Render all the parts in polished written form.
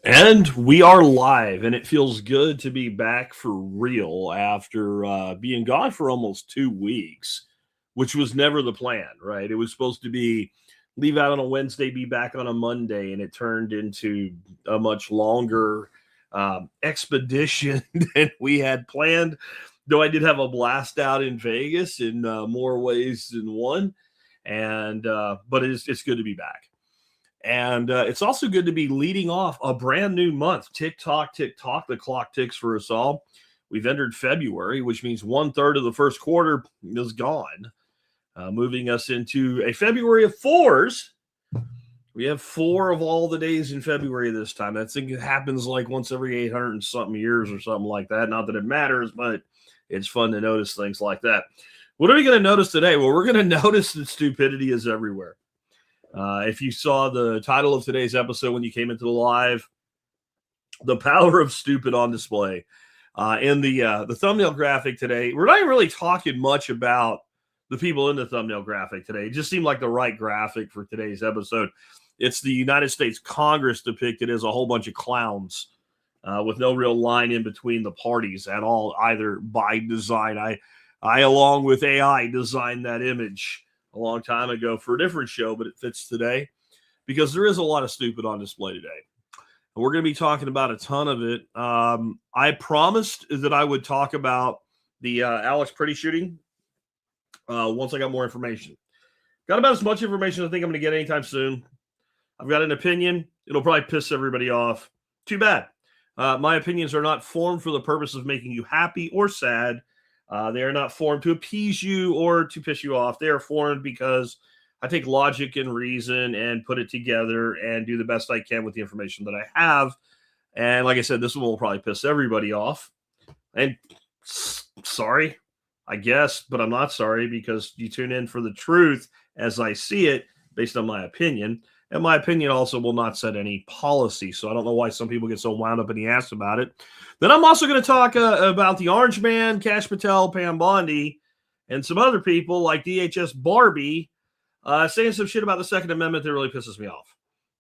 And we are live, and it feels good to be back for real after being gone for almost 2 weeks, which was never the plan, right? It was supposed to be leave out on a Wednesday, be back on a Monday, and it turned into a much longer expedition than we had planned. Though I did have a blast out in Vegas in more ways than one, and but it's good to be back. And it's also good to be leading off a brand new month. Tick tock, the clock ticks for us all. We've entered February, which means 1/3 of the first quarter is gone, moving us into a February of fours. We have four of all the days in February this time. I think it happens like once every 800 and something years or something like that. Not that it matters, but it's fun to notice things like that. What are we going to notice today? Well, we're going to notice that stupidity is everywhere. If you saw the title of today's episode when you came into the live, the power of stupid on display. In the thumbnail graphic today, we're not really talking much about the people in the thumbnail graphic today. It just seemed like the right graphic for today's episode. It's the United States Congress depicted as a whole bunch of clowns with no real line in between the parties at all, either by design. I along with AI, designed that image a long time ago for a different show, but it fits today because there is a lot of stupid on display today. And we're going to be talking about a ton of it. I promised that I would talk about the Alex Pretty shooting once I got more information. Got about as much information as I think I'm going to get anytime soon. I've got an opinion. It'll probably piss everybody off. Too bad. My opinions are not formed for the purpose of making you happy or sad. They are not formed to appease you or to piss you off. They are formed because I take logic and reason and put it together and do the best I can with the information that I have. And like I said, this one will probably piss everybody off. And sorry, I guess, but I'm not sorry because you tune in for the truth as I see it based on my opinion. And my opinion also will not set any policy. So I don't know why some people get so wound up in the ass about it. Then I'm also going to talk about the Orange Man, Cash Patel, Pam Bondi, and some other people like DHS Barbie saying some shit about the Second Amendment that really pisses me off.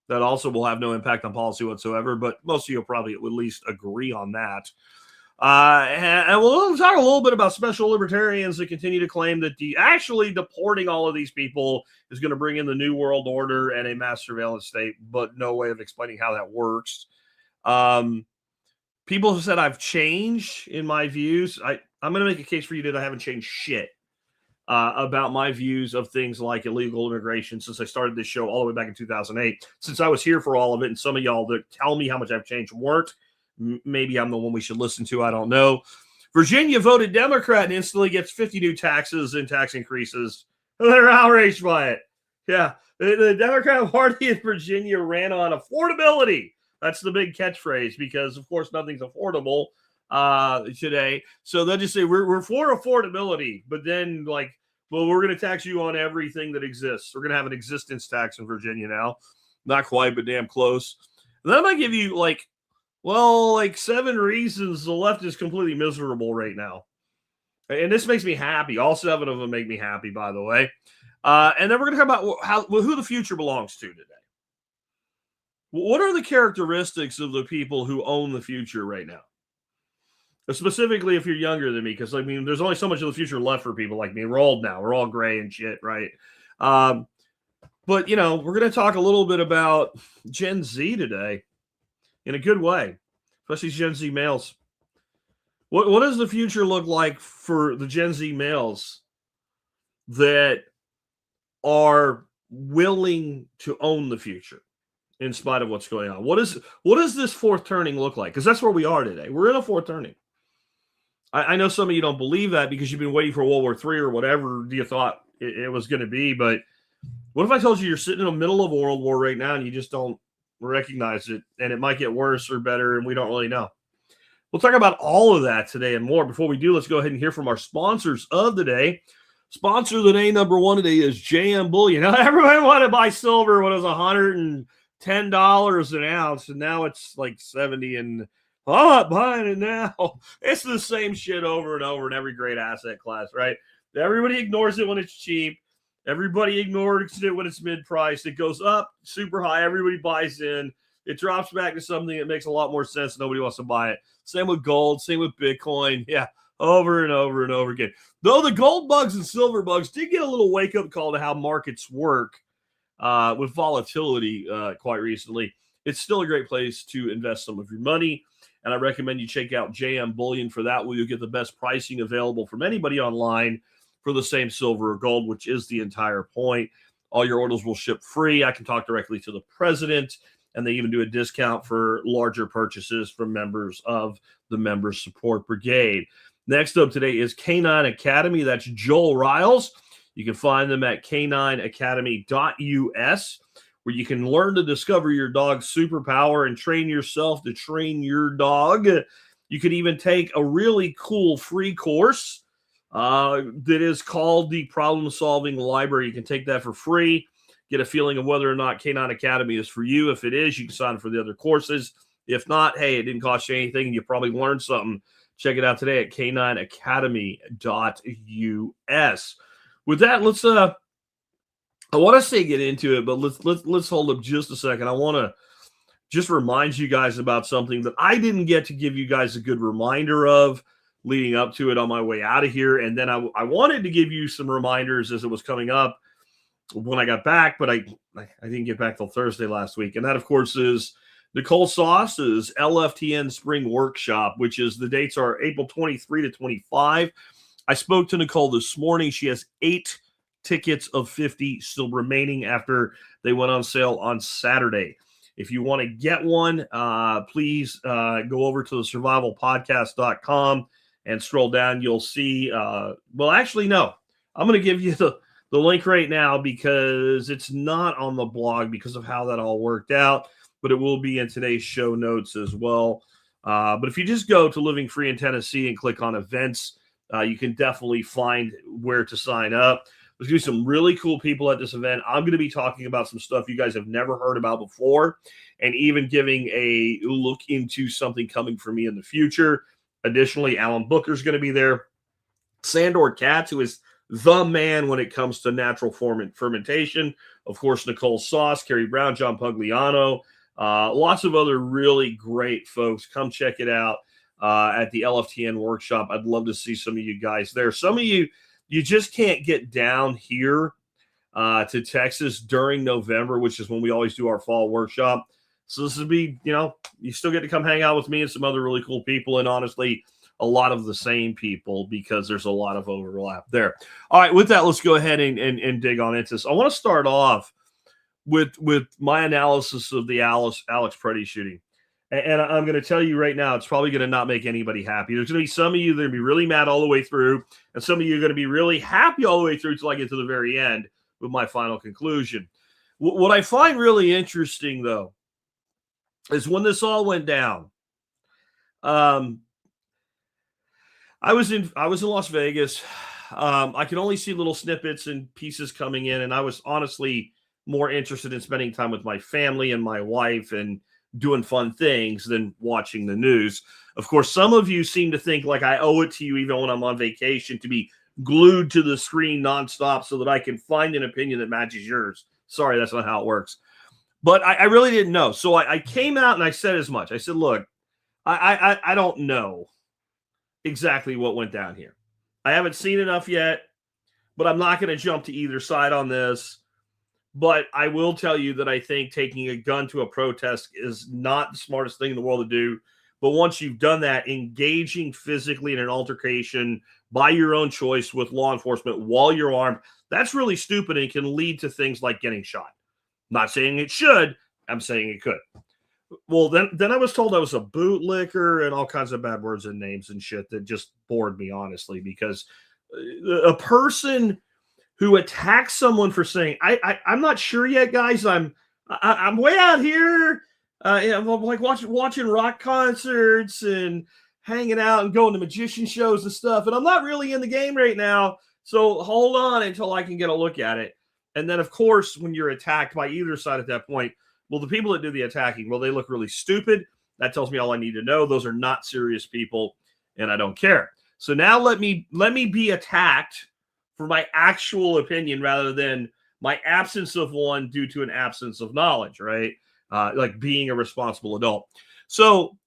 That also will have no impact on policy whatsoever, but most of you will probably at least agree on that. And we'll talk a little bit about special libertarians that continue to claim that actually deporting all of these people is going to bring in the New World Order and a mass surveillance state, but no way of explaining how that works. People have said I've changed in my views. I'm going to make a case for you that I haven't changed shit about my views of things like illegal immigration since I started this show all the way back in 2008. Since I was here for all of it, and some of y'all that tell me how much I've changed weren't. Maybe I'm the one we should listen to. I don't know. Virginia voted Democrat and instantly gets 50 new taxes and tax increases. They're outraged by it. Yeah. The Democrat Party in Virginia ran on affordability. That's the big catchphrase because, of course, nothing's affordable today. So they'll just say, we're for affordability. But then, like, well, we're going to tax you on everything that exists. We're going to have an existence tax in Virginia now. Not quite, but damn close. And then I might give you, like 7 reasons the left is completely miserable right now. And this makes me happy. All 7 of them make me happy, by the way. And then we're going to talk about who the future belongs to today. What are the characteristics of the people who own the future right now? Specifically, if you're younger than me, because, I mean, there's only so much of the future left for people like me. We're old now. We're all gray and shit, right? But, you know, we're going to talk a little bit about Gen Z today. In a good way, especially Gen Z males. What does the future look like for the Gen Z males that are willing to own the future in spite of what's going on? What does this fourth turning look like? Because that's where we are today. We're in a fourth turning. I know some of you don't believe that because you've been waiting for World War III or whatever you thought it was going to be. But what if I told you you're sitting in the middle of a world war right now and you just don't recognize it, and it might get worse or better, and we don't really know. We'll talk about all of that today and more. Before we do, let's go ahead and hear from our sponsors of the day. Sponsor of the day number 1 today is JM Bullion. Now, everybody wanted to buy silver when it was $110 an ounce, and now it's like 70, and I'm not buying it now. It's the same shit over and over in every great asset class, right? Everybody ignores it when it's cheap. Everybody ignores it when it's mid-priced. It goes up super high. Everybody buys in. it drops back to something that makes a lot more sense. Nobody wants to buy it. Same with gold, same with Bitcoin. Yeah, over and over and over again. Though the gold bugs and silver bugs did get a little wake-up call to how markets work with volatility quite recently, it's still a great place to invest some of your money. And I recommend you check out JM Bullion for that, where you'll get the best pricing available from anybody online for the same silver or gold, which is the entire point. All your orders will ship free. I can talk directly to the president, and they even do a discount for larger purchases from members of the Member Support Brigade. Next up today is Canine Academy. That's Joel Riles. You can find them at canineacademy.us, where you can learn to discover your dog's superpower and train yourself to train your dog. You can even take a really cool free course that is called the Problem Solving Library. You can take that for free, get a feeling of whether or not Canine Academy is for you. If it is, you can sign up for the other courses. If not, hey, it didn't cost you anything and you probably learned something. Check it out today at canineacademy.us. With that, let's I want to say get into it, but let's hold up just a second. I want to just remind you guys about something that I didn't get to give you guys a good reminder of leading up to it on my way out of here. And then I wanted to give you some reminders as it was coming up when I got back, but I didn't get back till Thursday last week. And that, of course, is Nicole Sauce's LFTN Spring Workshop, which is the dates are April 23 to 25. I spoke to Nicole this morning. She has 8 tickets of 50 still remaining after they went on sale on Saturday. If you want to get one, please go over to the survivalpodcast.com and scroll down. You'll see, well, actually, no. I'm going to give you the link right now because it's not on the blog because of how that all worked out, but it will be in today's show notes as well. But if you just go to Living Free in Tennessee and click on events, you can definitely find where to sign up. There's going to be some really cool people at this event. I'm going to be talking about some stuff you guys have never heard about before and even giving a look into something coming for me in the future. Additionally, Alan Booker's going to be there. Sandor Katz, who is the man when it comes to natural fermentation. Of course, Nicole Sauce, Carrie Brown, John Pugliano, lots of other really great folks. Come check it out at the LFTN workshop. I'd love to see some of you guys there. Some of you just can't get down here to Texas during November, which is when we always do our fall workshop. So this would be, you still get to come hang out with me and some other really cool people. And honestly, a lot of the same people because there's a lot of overlap there. All right, with that, let's go ahead and dig on into this. I want to start off with my analysis of the Alex Preddy shooting. And I'm going to tell you right now, it's probably going to not make anybody happy. There's going to be some of you that are going to be really mad all the way through, and some of you are going to be really happy all the way through until I get to the very end with my final conclusion. What I find really interesting, though, is when this all went down. I was in Las Vegas. I could only see little snippets and pieces coming in, and I was honestly more interested in spending time with my family and my wife and doing fun things than watching the news. Of course, some of you seem to think like I owe it to you, even when I'm on vacation, to be glued to the screen nonstop so that I can find an opinion that matches yours. Sorry, that's not how it works. But I really didn't know. So I came out and I said as much. I said, look, I don't know exactly what went down here. I haven't seen enough yet, but I'm not going to jump to either side on this. But I will tell you that I think taking a gun to a protest is not the smartest thing in the world to do. But once you've done that, engaging physically in an altercation by your own choice with law enforcement while you're armed, that's really stupid and can lead to things like getting shot. Not saying it should. I'm saying it could. Well, then I was told I was a bootlicker and all kinds of bad words and names and shit that just bored me, honestly, because a person who attacks someone for saying, I'm not sure yet, guys. I'm way out here. I'm like watching rock concerts and hanging out and going to magician shows and stuff. And I'm not really in the game right now. So hold on until I can get a look at it. And then, of course, when you're attacked by either side at that point, well, the people that do the attacking, well, they look really stupid. That tells me all I need to know. Those are not serious people, and I don't care. So now let me be attacked for my actual opinion rather than my absence of one due to an absence of knowledge, right? like being a responsible adult. So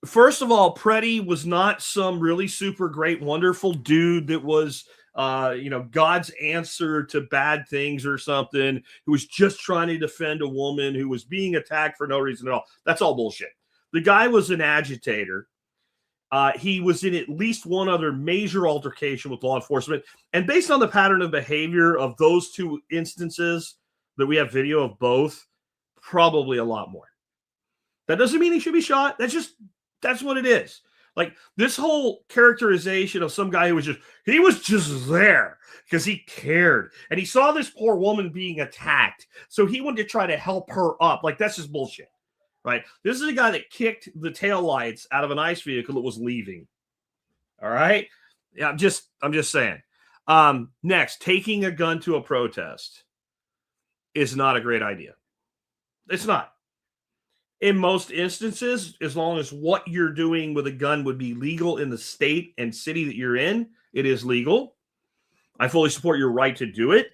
first of all, Preddy was not some really super great, wonderful dude that was, God's answer to bad things or something, who was just trying to defend a woman who was being attacked for no reason at all. That's all bullshit. The guy was an agitator. He was in at least one other major altercation with law enforcement. And based on the pattern of behavior of those two instances that we have video of both, probably a lot more. That doesn't mean he should be shot. That's what it is. Like this whole characterization of some guy who was just there because he cared and he saw this poor woman being attacked. So he wanted to try to help her up. Like that's just bullshit, right? This is a guy that kicked the taillights out of an ICE vehicle that was leaving. All right. Yeah. I'm just saying. Next, taking a gun to a protest is not a great idea. It's not. In most instances, as long as what you're doing with a gun would be legal in the state and city that you're in, it is legal. I fully support your right to do it.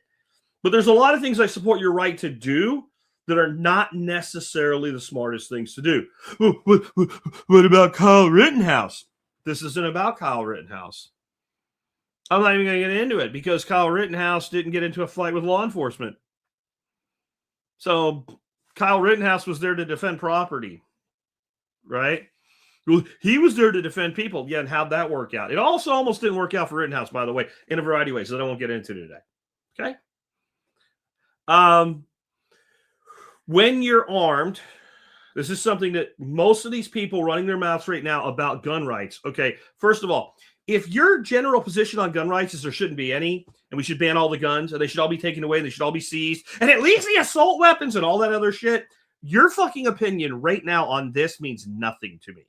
But there's a lot of things I support your right to do that are not necessarily the smartest things to do. What about Kyle Rittenhouse? This isn't about Kyle Rittenhouse. I'm not even going to get into it because Kyle Rittenhouse didn't get into a fight with law enforcement. So Kyle Rittenhouse was there to defend property, right? Well, he was there to defend people. Yeah, and how'd that work out? It also almost didn't work out for Rittenhouse, by the way, in a variety of ways that I won't get into today. Okay? When you're armed, this is something that most of these people running their mouths right now about gun rights. Okay, first of all, if your general position on gun rights is there shouldn't be any, and we should ban all the guns, and they should all be taken away, and they should all be seized, and at least the assault weapons and all that other shit, your fucking opinion right now on this means nothing to me,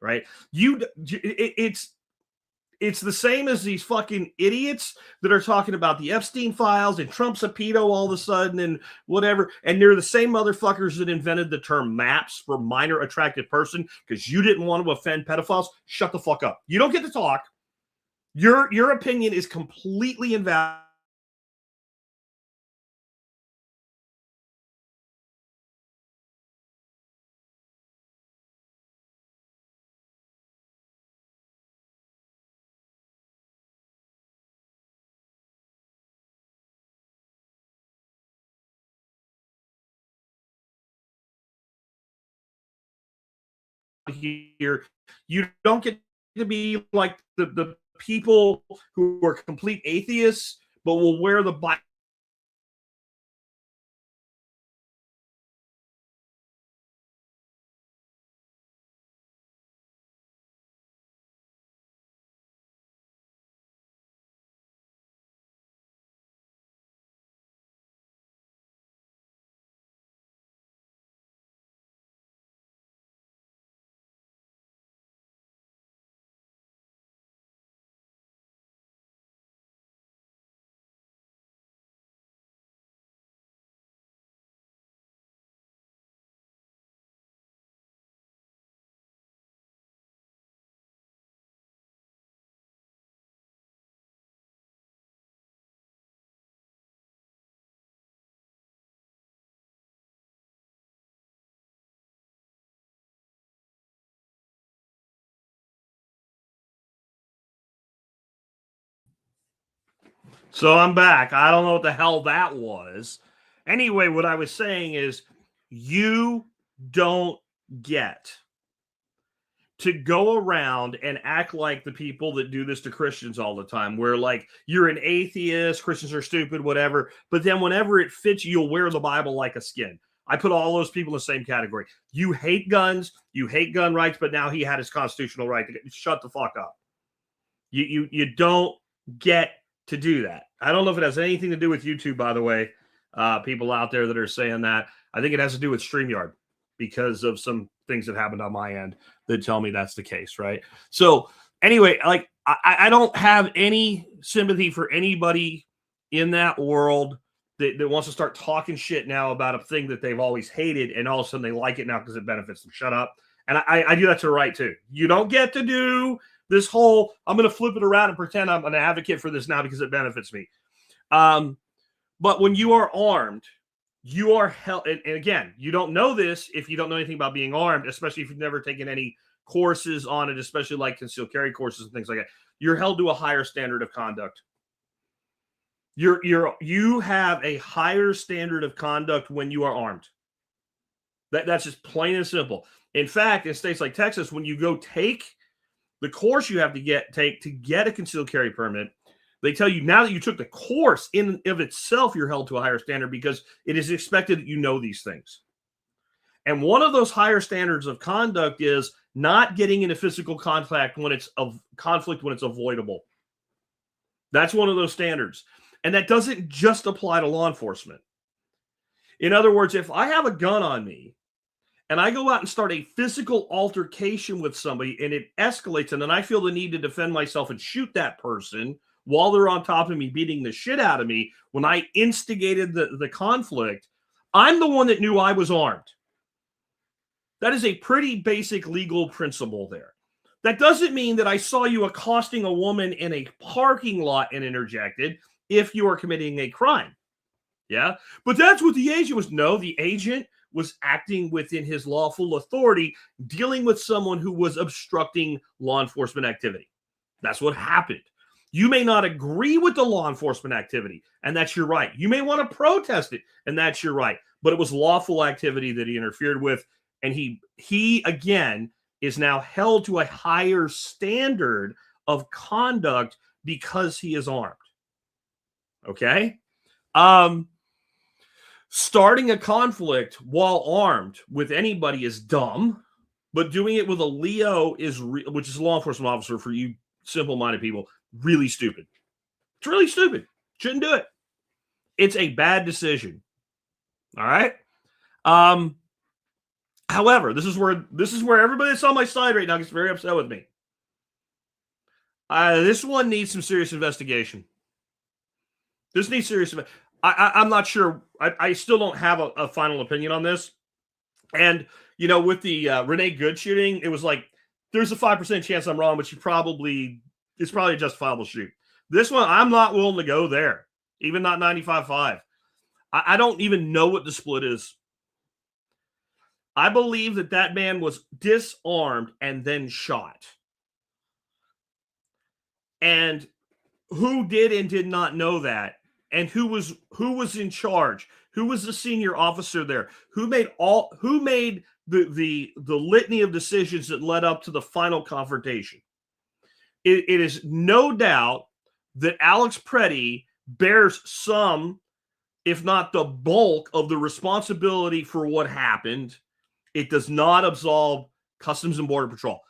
right? It's the same as these fucking idiots that are talking about the Epstein files and Trump's a pedo all of a sudden and whatever. And they're the same motherfuckers that invented the term MAPS for minor attracted person because you didn't want to offend pedophiles. Shut the fuck up. You don't get to talk. Your opinion is completely invalid. Here, you don't get to be like the people who are complete atheists, but will wear the Bible. So I'm back. I don't know what the hell that was. Anyway, what I was saying is you don't get to go around and act like the people that do this to Christians all the time, where like you're an atheist, Christians are stupid, whatever. But then whenever it fits, you'll wear the Bible like a skin. I put all those people in the same category. You hate guns, you hate gun rights, but now he had his constitutional right to shut the fuck up. You don't get to do that. I don't know if it has anything to do with YouTube, by the way, people out there that are saying that. I think it has to do with StreamYard because of some things that happened on my end that tell me that's the case, right? So anyway, like I don't have any sympathy for anybody in that world that wants to start talking shit now about a thing that they've always hated and all of a sudden they like it now because it benefits them. Shut up. And I do that to the right too. You don't get to do this whole, I'm going to flip it around and pretend I'm an advocate for this now because it benefits me. But when you are armed, you are held. And again, you don't know this if you don't know anything about being armed, especially if you've never taken any courses on it, especially like concealed carry courses and things like that. You're held to a higher standard of conduct. You have a higher standard of conduct when you are armed. That's just plain and simple. In fact, in states like Texas, when you go take the course you have to take to get a concealed carry permit, they tell you now that you took the course in of itself, you're held to a higher standard because it is expected that you know these things. And one of those higher standards of conduct is not getting into physical contact when it's of conflict, when it's avoidable. That's one of those standards. And that doesn't just apply to law enforcement. In other words, if I have a gun on me and I go out and start a physical altercation with somebody and it escalates and then I feel the need to defend myself and shoot that person while they're on top of me, beating the shit out of me, when I instigated the conflict, I'm the one that knew I was armed. That is a pretty basic legal principle there. That doesn't mean that I saw you accosting a woman in a parking lot and interjected if you are committing a crime. Yeah, but that's what the agent was. No, the agent was acting within his lawful authority, dealing with someone who was obstructing law enforcement activity. That's what happened. You may not agree with the law enforcement activity, and that's your right. You may want to protest it, and that's your right. But it was lawful activity that he interfered with, and he again is now held to a higher standard of conduct because he is armed. Okay? Starting a conflict while armed with anybody is dumb, but doing it with a Leo which is a law enforcement officer for you simple-minded people, really stupid. It's really stupid. Shouldn't do it. It's a bad decision. All right? However, this is where everybody that's on my side right now gets very upset with me. This one needs some serious investigation. This needs serious. I'm not sure. I still don't have a final opinion on this. And, you know, with the Renee Good shooting, it was like, there's a 5% chance I'm wrong, but it's probably a justifiable shoot. This one, I'm not willing to go there, even not 95.5. I don't even know what the split is. I believe that man was disarmed and then shot. And who did and did not know that? And who was in charge? Who was the senior officer there? Who made the litany of decisions that led up to the final confrontation? It is no doubt that Alex Preddy bears some, if not the bulk, of the responsibility for what happened. It does not absolve Customs and Border Patrol.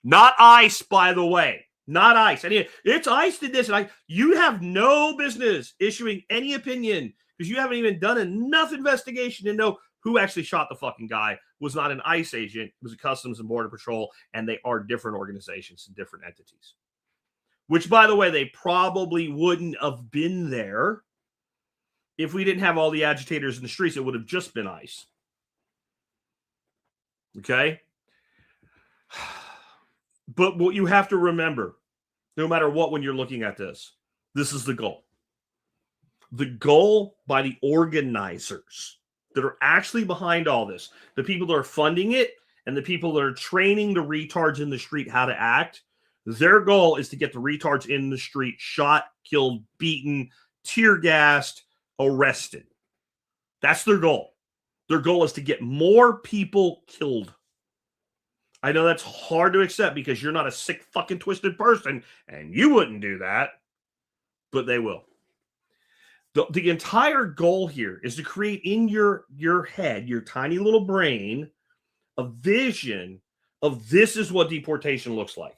Not ICE, by the way. Not ICE. I mean, it's ICE did this, and you have no business issuing any opinion because you haven't even done enough investigation to know who actually shot the fucking guy. It was not an ICE agent. It was a Customs and Border Patrol, and they are different organizations and different entities. Which, by the way, they probably wouldn't have been there if we didn't have all the agitators in the streets. It would have just been ICE. Okay? But what you have to remember, no matter what, when you're looking at this is the goal. The goal by the organizers that are actually behind all this, the people that are funding it and the people that are training the retards in the street how to act, their goal is to get the retards in the street shot, killed, beaten, tear gassed, arrested. That's their goal. Their goal is to get more people killed. I know that's hard to accept because you're not a sick, fucking twisted person, and you wouldn't do that, but they will. The entire goal here is to create in your head, your tiny little brain, a vision of this is what deportation looks like.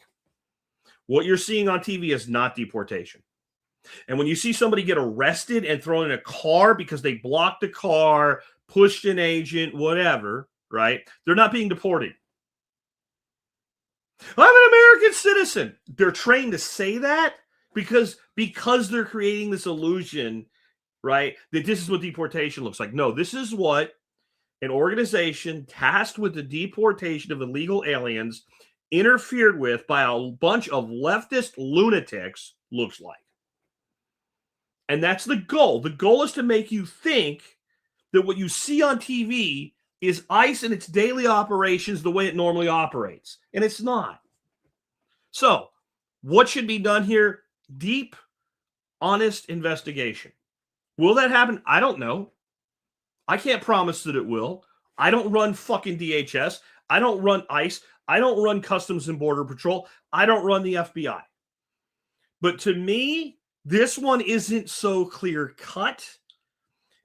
What you're seeing on TV is not deportation. And when you see somebody get arrested and thrown in a car because they blocked the car, pushed an agent, whatever, right? They're not being deported. I'm an American citizen. They're trained to say that because they're creating this illusion, right, that this is what deportation looks like. No, this is what an organization tasked with the deportation of illegal aliens interfered with by a bunch of leftist lunatics looks like. And that's the goal. The goal is to make you think that what you see on TV is ICE and its daily operations the way it normally operates. And it's not. So, what should be done here? Deep, honest investigation. Will that happen? I don't know. I can't promise that it will. I don't run fucking DHS. I don't run ICE. I don't run Customs and Border Patrol. I don't run the FBI. But to me, this one isn't so clear cut.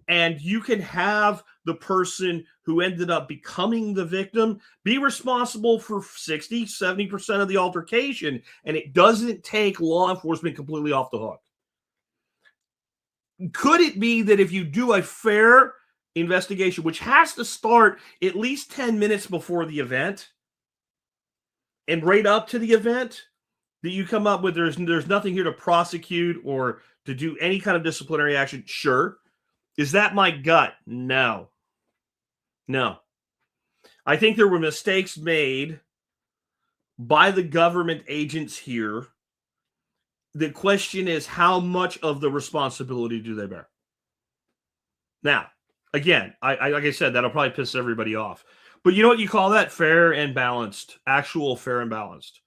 And you can have the person who ended up becoming the victim be responsible for 60, 70% of the altercation. And it doesn't take law enforcement completely off the hook. Could it be that if you do a fair investigation, which has to start at least 10 minutes before the event and right up to the event, that you come up with there's nothing here to prosecute or to do any kind of disciplinary action? Sure. Is that my gut? No. I think there were mistakes made by the government agents here. The question is, how much of the responsibility do they bear? Now, again, like I said, that'll probably piss everybody off. But you know what you call that? Fair and balanced. Actual fair and balanced.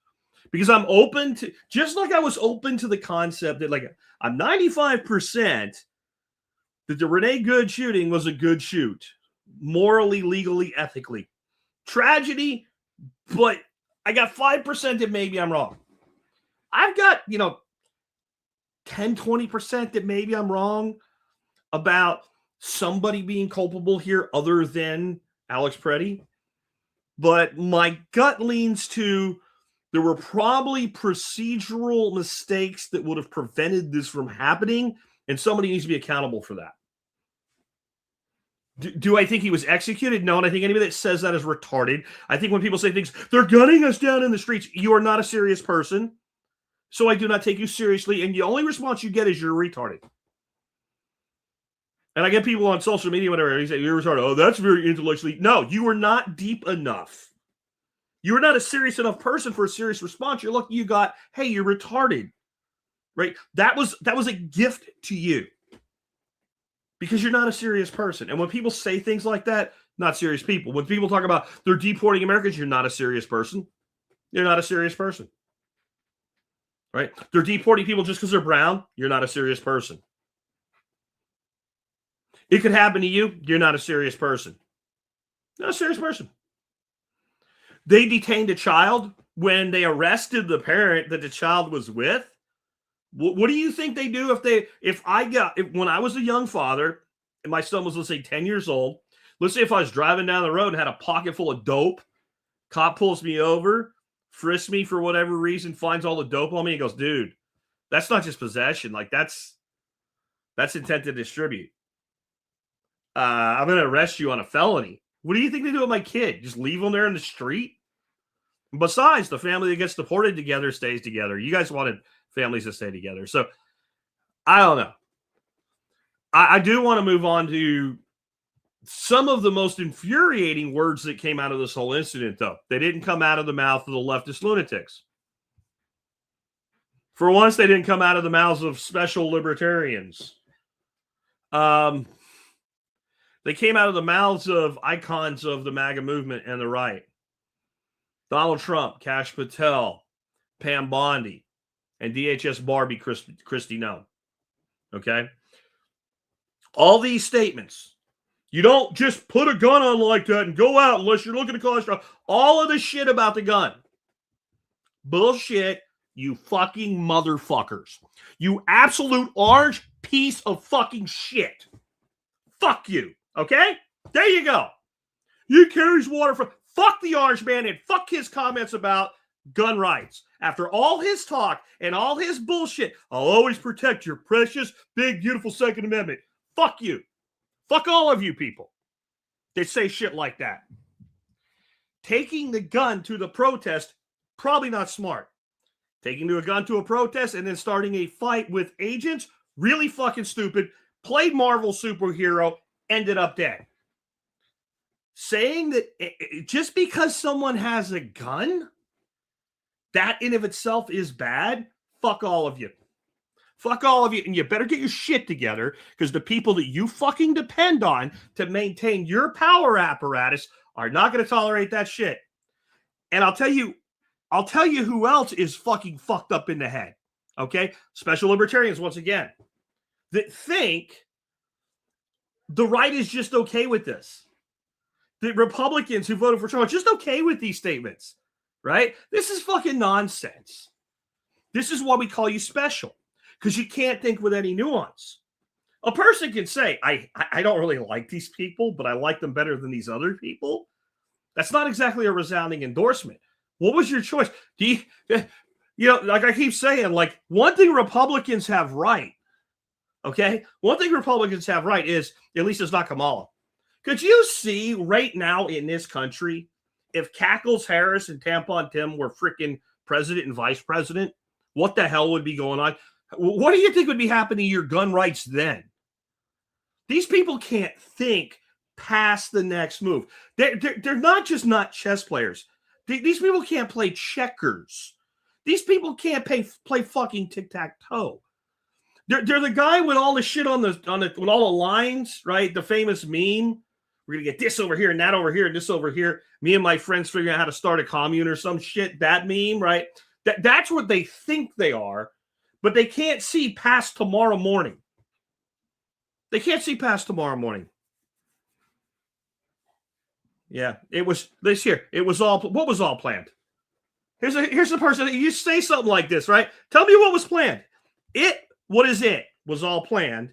Because I'm open to, just like I was open to the concept that, like, I'm 95% that the Renee Good shooting was a good shoot. Morally, legally, ethically. Tragedy, but I got 5% that maybe I'm wrong. I've got, 10, 20% that maybe I'm wrong about somebody being culpable here other than Alex Preddy. But my gut leans to there were probably procedural mistakes that would have prevented this from happening, and somebody needs to be accountable for that. Do I think he was executed? No, and I think anybody that says that is retarded. I think when people say things, they're gunning us down in the streets, you are not a serious person, so I do not take you seriously, and the only response you get is you're retarded. And I get people on social media, whatever, they say, you're retarded. Oh, that's very intellectually. No, you are not deep enough. You are not a serious enough person for a serious response. You're lucky you got, hey, you're retarded. Right? That was a gift to you. Because you're not a serious person. And when people say things like that, not serious people. When people talk about they're deporting Americans, you're not a serious person. You're not a serious person. Right? They're deporting people just because they're brown. You're not a serious person. It could happen to you. You're not a serious person. Not a serious person. They detained a child when they arrested the parent that the child was with. What do you think they do when I was a young father and my son was, let's say, 10 years old, let's say if I was driving down the road and had a pocket full of dope, cop pulls me over, frisks me for whatever reason, finds all the dope on me and goes, dude, that's not just possession. Like that's intent to distribute. I'm going to arrest you on a felony. What do you think they do with my kid? Just leave him there in the street? Besides, the family that gets deported together stays together. You guys wanted families to stay together. So, I don't know. I do want to move on to some of the most infuriating words that came out of this whole incident, though. They didn't come out of the mouth of the leftist lunatics. For once, they didn't come out of the mouths of special libertarians. They came out of the mouths of icons of the MAGA movement and the right. Donald Trump, Kash Patel, Pam Bondi, and DHS Barbie Christy Nome. Okay? All these statements. You don't just put a gun on like that and go out unless you're looking to cause trouble. All of the shit about the gun. Bullshit, you fucking motherfuckers. You absolute orange piece of fucking shit. Fuck you. Okay? There you go. He carries water from... Fuck the orange man and fuck his comments about gun rights. After all his talk and all his bullshit, I'll always protect your precious, big, beautiful Second Amendment. Fuck you. Fuck all of you people that say shit like that. Taking the gun to the protest, probably not smart. Taking a gun to a protest and then starting a fight with agents, really fucking stupid. Played Marvel superhero, ended up dead. Saying that just because someone has a gun, that in of itself is bad, fuck all of you. Fuck all of you. And you better get your shit together, because the people that you fucking depend on to maintain your power apparatus are not going to tolerate that shit. And I'll tell you who else is fucking fucked up in the head. Okay? Special libertarians, once again, that think the right is just okay with this. The Republicans who voted for Trump are just okay with these statements, right? This is fucking nonsense. This is why we call you special, because you can't think with any nuance. A person can say, I don't really like these people, but I like them better than these other people. That's not exactly a resounding endorsement. What was your choice? Like I keep saying, like, one thing Republicans have right, okay? One thing Republicans have right is, at least it's not Kamala. Could you see right now in this country, if Cackles Harris and Tampon Tim were freaking president and vice president, what the hell would be going on? What do you think would be happening to your gun rights then? These people can't think past the next move. They're not just not chess players. These people can't play checkers. These people can't play fucking tic-tac-toe. They're the guy with all the shit on with all the lines, right? The famous meme. We're gonna get this over here and that over here and this over here. Me and my friends figuring out how to start a commune or some shit. That meme, right? That's what they think they are, but they can't see past tomorrow morning. They can't see past tomorrow morning. Yeah, it was this here. It was all, what was all planned? Here's the person that you say something like this, right? Tell me what was planned. It was all planned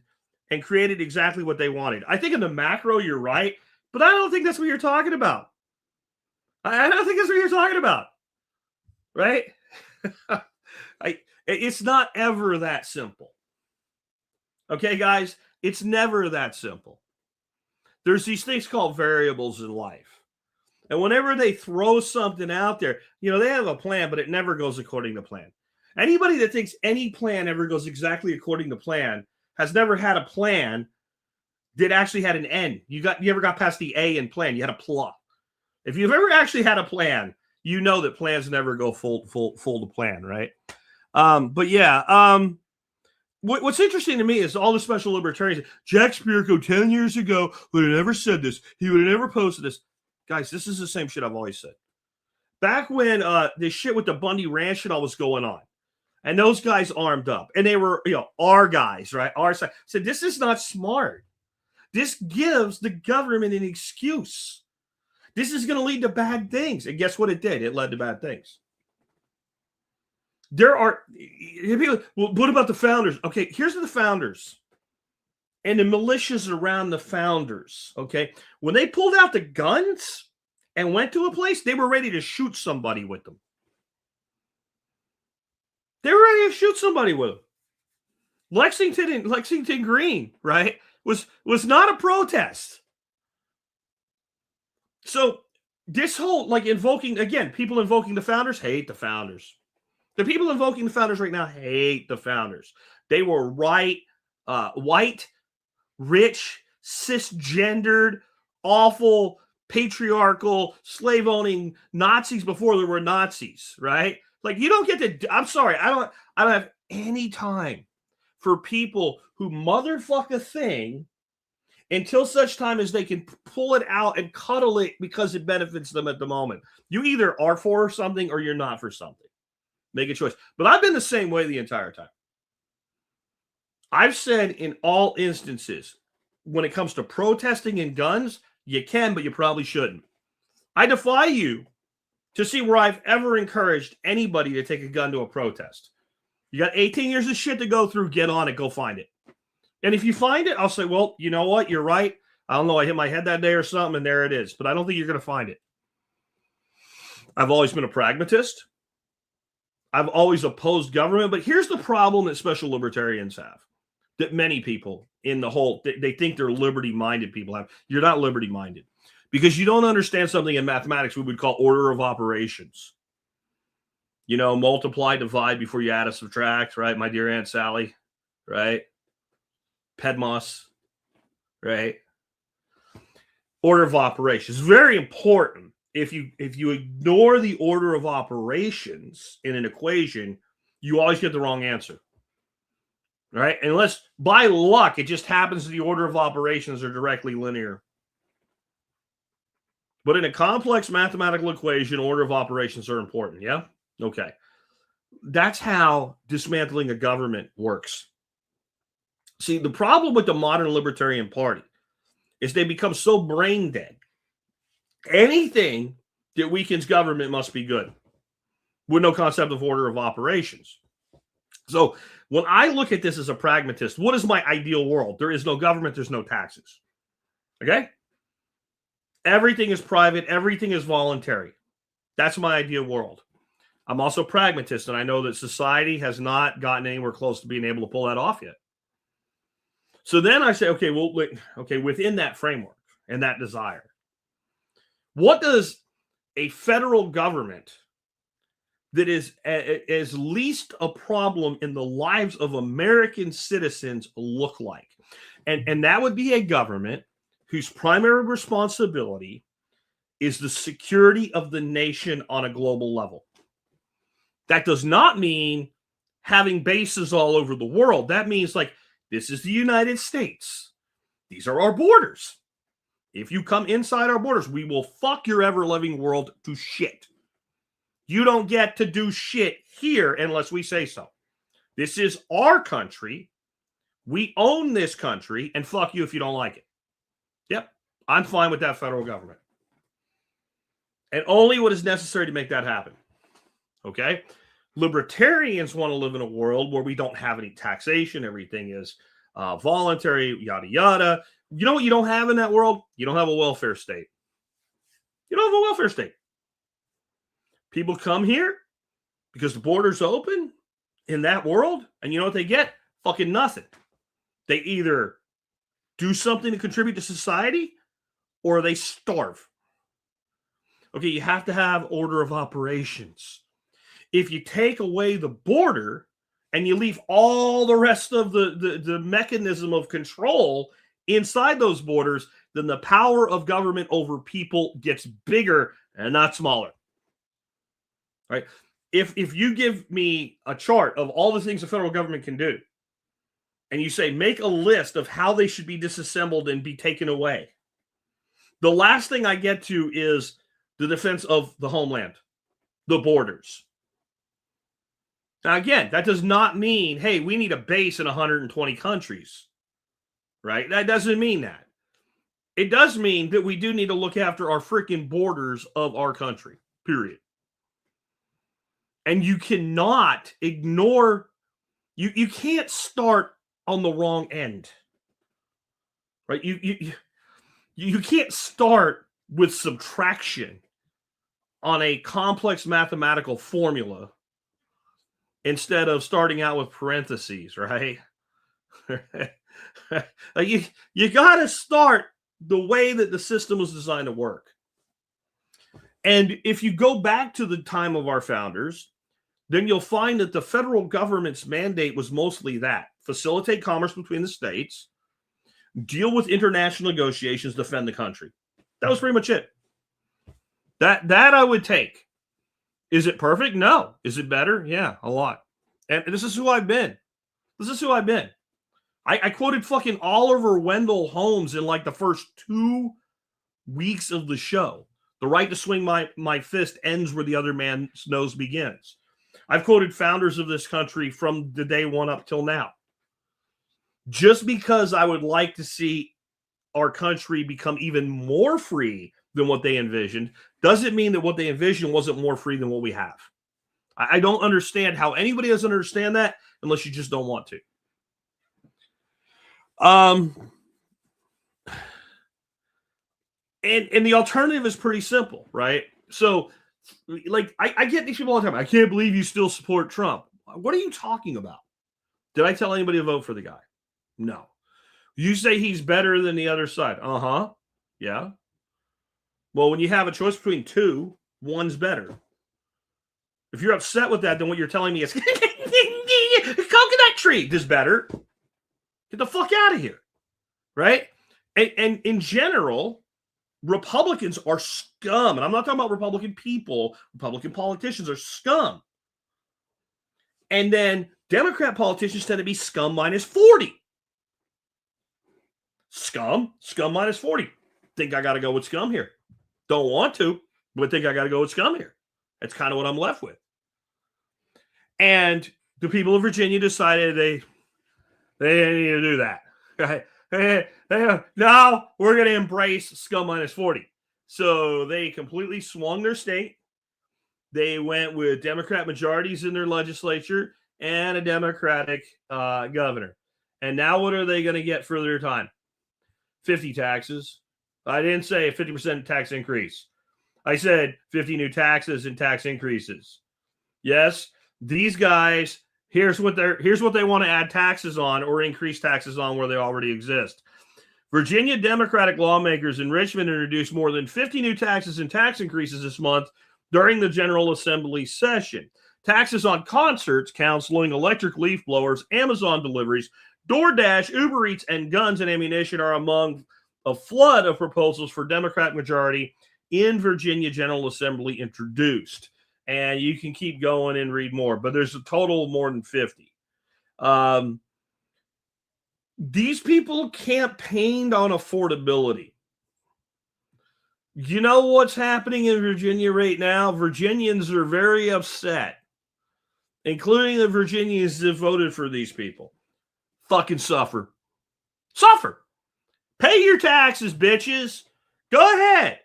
and created exactly what they wanted. I think in the macro, you're right, but I don't think that's what you're talking about. I don't think that's what you're talking about, right? It's not ever that simple. Okay, guys, it's never that simple. There's these things called variables in life. And whenever they throw something out there, they have a plan, but it never goes according to plan. Anybody that thinks any plan ever goes exactly according to plan has never had a plan that actually had an end. You ever got past the A in plan? You had a plot. If you've ever actually had a plan, you know that plans never go full to plan, right? But yeah, what's interesting to me is all the special libertarians. Jack Spirko 10 years ago would have never said this. He would have never posted this. Guys, this is the same shit I've always said. Back when this shit with the Bundy Ranch and all was going on, and those guys armed up, and they were, our guys, right? Our side said, this is not smart. This gives the government an excuse. This is going to lead to bad things. And guess what it did? It led to bad things. There are people, well, what about the founders? Okay, here's the founders and the militias around the founders. Okay, when they pulled out the guns and went to a place, they were ready to shoot somebody with them. They were ready to shoot somebody with them. Lexington Green, right, was not a protest. So this whole invoking, again, people invoking the founders hate the founders. The people invoking the founders right now hate the founders. They were white, rich, cisgendered, awful, patriarchal, slave-owning Nazis before there were Nazis, right? You don't get to. I'm sorry, I don't have any time for people who motherfuck a thing until such time as they can pull it out and cuddle it because it benefits them at the moment. You either are for something or you're not for something. Make a choice. But I've been the same way the entire time. I've said in all instances, when it comes to protesting and guns, you can, but you probably shouldn't. I defy you to see where I've ever encouraged anybody to take a gun to a protest. You got 18 years of shit to go through. Get on it. Go find it. And if you find it, I'll say, well, you know what? You're right. I don't know. I hit my head that day or something, and there it is. But I don't think you're going to find it. I've always been a pragmatist. I've always opposed government. But here's the problem that special libertarians have, that many people in the whole, they think they're liberty-minded people have. You're not liberty-minded because you don't understand something in mathematics we would call order of operations. Multiply, divide before you add or subtract, right? My dear Aunt Sally, right? Pedmos, right? Order of operations. Very important. If you ignore the order of operations in an equation, you always get the wrong answer. right? Unless by luck it just happens the order of operations are directly linear. But in a complex mathematical equation, order of operations are important, yeah? Okay. That's how dismantling a government works. See, the problem with the modern Libertarian Party is they become so brain dead. Anything that weakens government must be good, with no concept of order of operations. So when I look at this as a pragmatist, what is my ideal world? There is no government, there's no taxes. Okay? Everything is private, everything is voluntary. That's my ideal world. I'm also pragmatist, and I know that society has not gotten anywhere close to being able to pull that off yet. So then I say, okay, well, within that framework and that desire, what does a federal government that is as least a problem in the lives of American citizens look like? And that would be a government whose primary responsibility is the security of the nation on a global level. That does not mean having bases all over the world. That means, like, this is the United States. These are our borders. If you come inside our borders, we will fuck your ever-loving world to shit. You don't get to do shit here unless we say so. This is our country. We own this country, and fuck you if you don't like it. Yep, I'm fine with that federal government. And only what is necessary to make that happen. Okay? Libertarians want to live in a world where we don't have any taxation. Everything is voluntary, yada, yada. You know what you don't have in that world? You don't have a welfare state. You don't have a welfare state. People come here because the border's open in that world, and you know what they get? Fucking nothing. They either do something to contribute to society, or they starve. Okay, you have to have order of operations. If you take away the border and you leave all the rest of the mechanism of control inside those borders, then the power of government over people gets bigger and not smaller. Right? If you give me a chart of all the things the federal government can do, and you say, make a list of how they should be disassembled and be taken away, the last thing I get to is the defense of the homeland, the borders. Now, again, that does not mean, hey, we need a base in 120 countries, right? That doesn't mean that. It does mean that we do need to look after our freaking borders of our country, period. And you cannot ignore, you can't start on the wrong end, right? You can't start with subtraction on a complex mathematical formula instead of starting out with parentheses, right? you got to start the way that the system was designed to work. And if you go back to the time of our founders, then you'll find that the federal government's mandate was mostly that: facilitate commerce between the states, deal with international negotiations, defend the country. That was pretty much it. That I would take. Is it perfect? No. Is it better? Yeah, a lot. And this is who I've been. I quoted fucking Oliver Wendell Holmes in like the first 2 weeks of the show. The right to swing my fist ends where the other man's nose begins. I've quoted founders of this country from the day one up till now. Just because I would like to see our country become even more free than what they envisioned doesn't mean that what they envisioned wasn't more free than what we have. I don't understand how anybody doesn't understand that unless you just don't want to. And the alternative is pretty simple, right? So, like, I get these people all the time. I can't believe you still support Trump. What are you talking about? Did I tell anybody to vote for the guy? No. You say he's better than the other side. Uh-huh. Yeah. Well, when you have a choice between two, one's better. If you're upset with that, then what you're telling me is coconut tree is better. Get the fuck out of here. Right? And in general, Republicans are scum. And I'm not talking about Republican people. Republican politicians are scum. And then Democrat politicians tend to be scum minus 40. Scum minus 40. Think I got to go with scum here. Don't want to, but think I got to go with scum here. That's kind of what I'm left with. And the people of Virginia decided they didn't need to do that. No, we're going to embrace scum minus 40. So they completely swung their state. They went with Democrat majorities in their legislature and a Democratic governor. And now what are they going to get for their time? 50 taxes. I didn't say a 50% tax increase. I said 50 new taxes and tax increases. Yes, these guys, here's what they want to add taxes on or increase taxes on where they already exist. Virginia Democratic lawmakers in Richmond introduced more than 50 new taxes and tax increases this month during the General Assembly session. Taxes on concerts, counseling, electric leaf blowers, Amazon deliveries, DoorDash, Uber Eats, and guns and ammunition are among a flood of proposals for Democrat majority in Virginia General Assembly introduced. And you can keep going and read more, but there's a total of more than 50. These people campaigned on affordability. You know what's happening in Virginia right now? Virginians are very upset, including the Virginians that voted for these people. Fucking suffer. Suffer. Pay your taxes, bitches. Go ahead.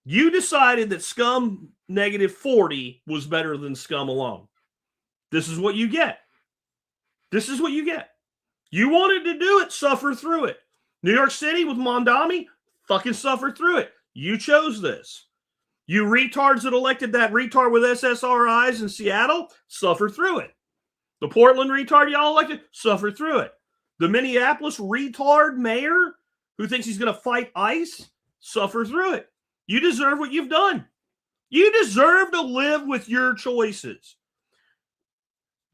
You decided that scum negative 40 was better than scum alone. This is what you get. This is what you get. You wanted to do it, suffer through it. New York City with Mondami, fucking suffer through it. You chose this. You retards that elected that retard with SSRIs in Seattle, suffer through it. The Portland retard y'all elected, suffer through it. The Minneapolis retard mayor who thinks he's going to fight ICE, suffer through it. You deserve what you've done. You deserve to live with your choices.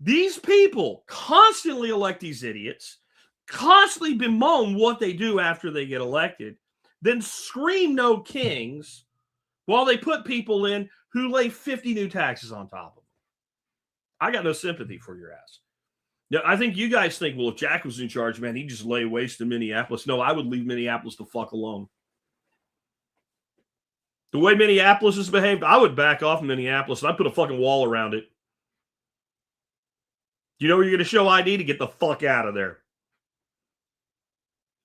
These people constantly elect these idiots, constantly bemoan what they do after they get elected, then scream no kings while they put people in who lay 50 new taxes on top of them. I got no sympathy for your ass. Now, I think you guys think, well, if Jack was in charge, man, he'd just lay waste to Minneapolis. No, I would leave Minneapolis the fuck alone. The way Minneapolis has behaved, I would back off Minneapolis and I'd put a fucking wall around it. You know where you're going to show ID to get the fuck out of there.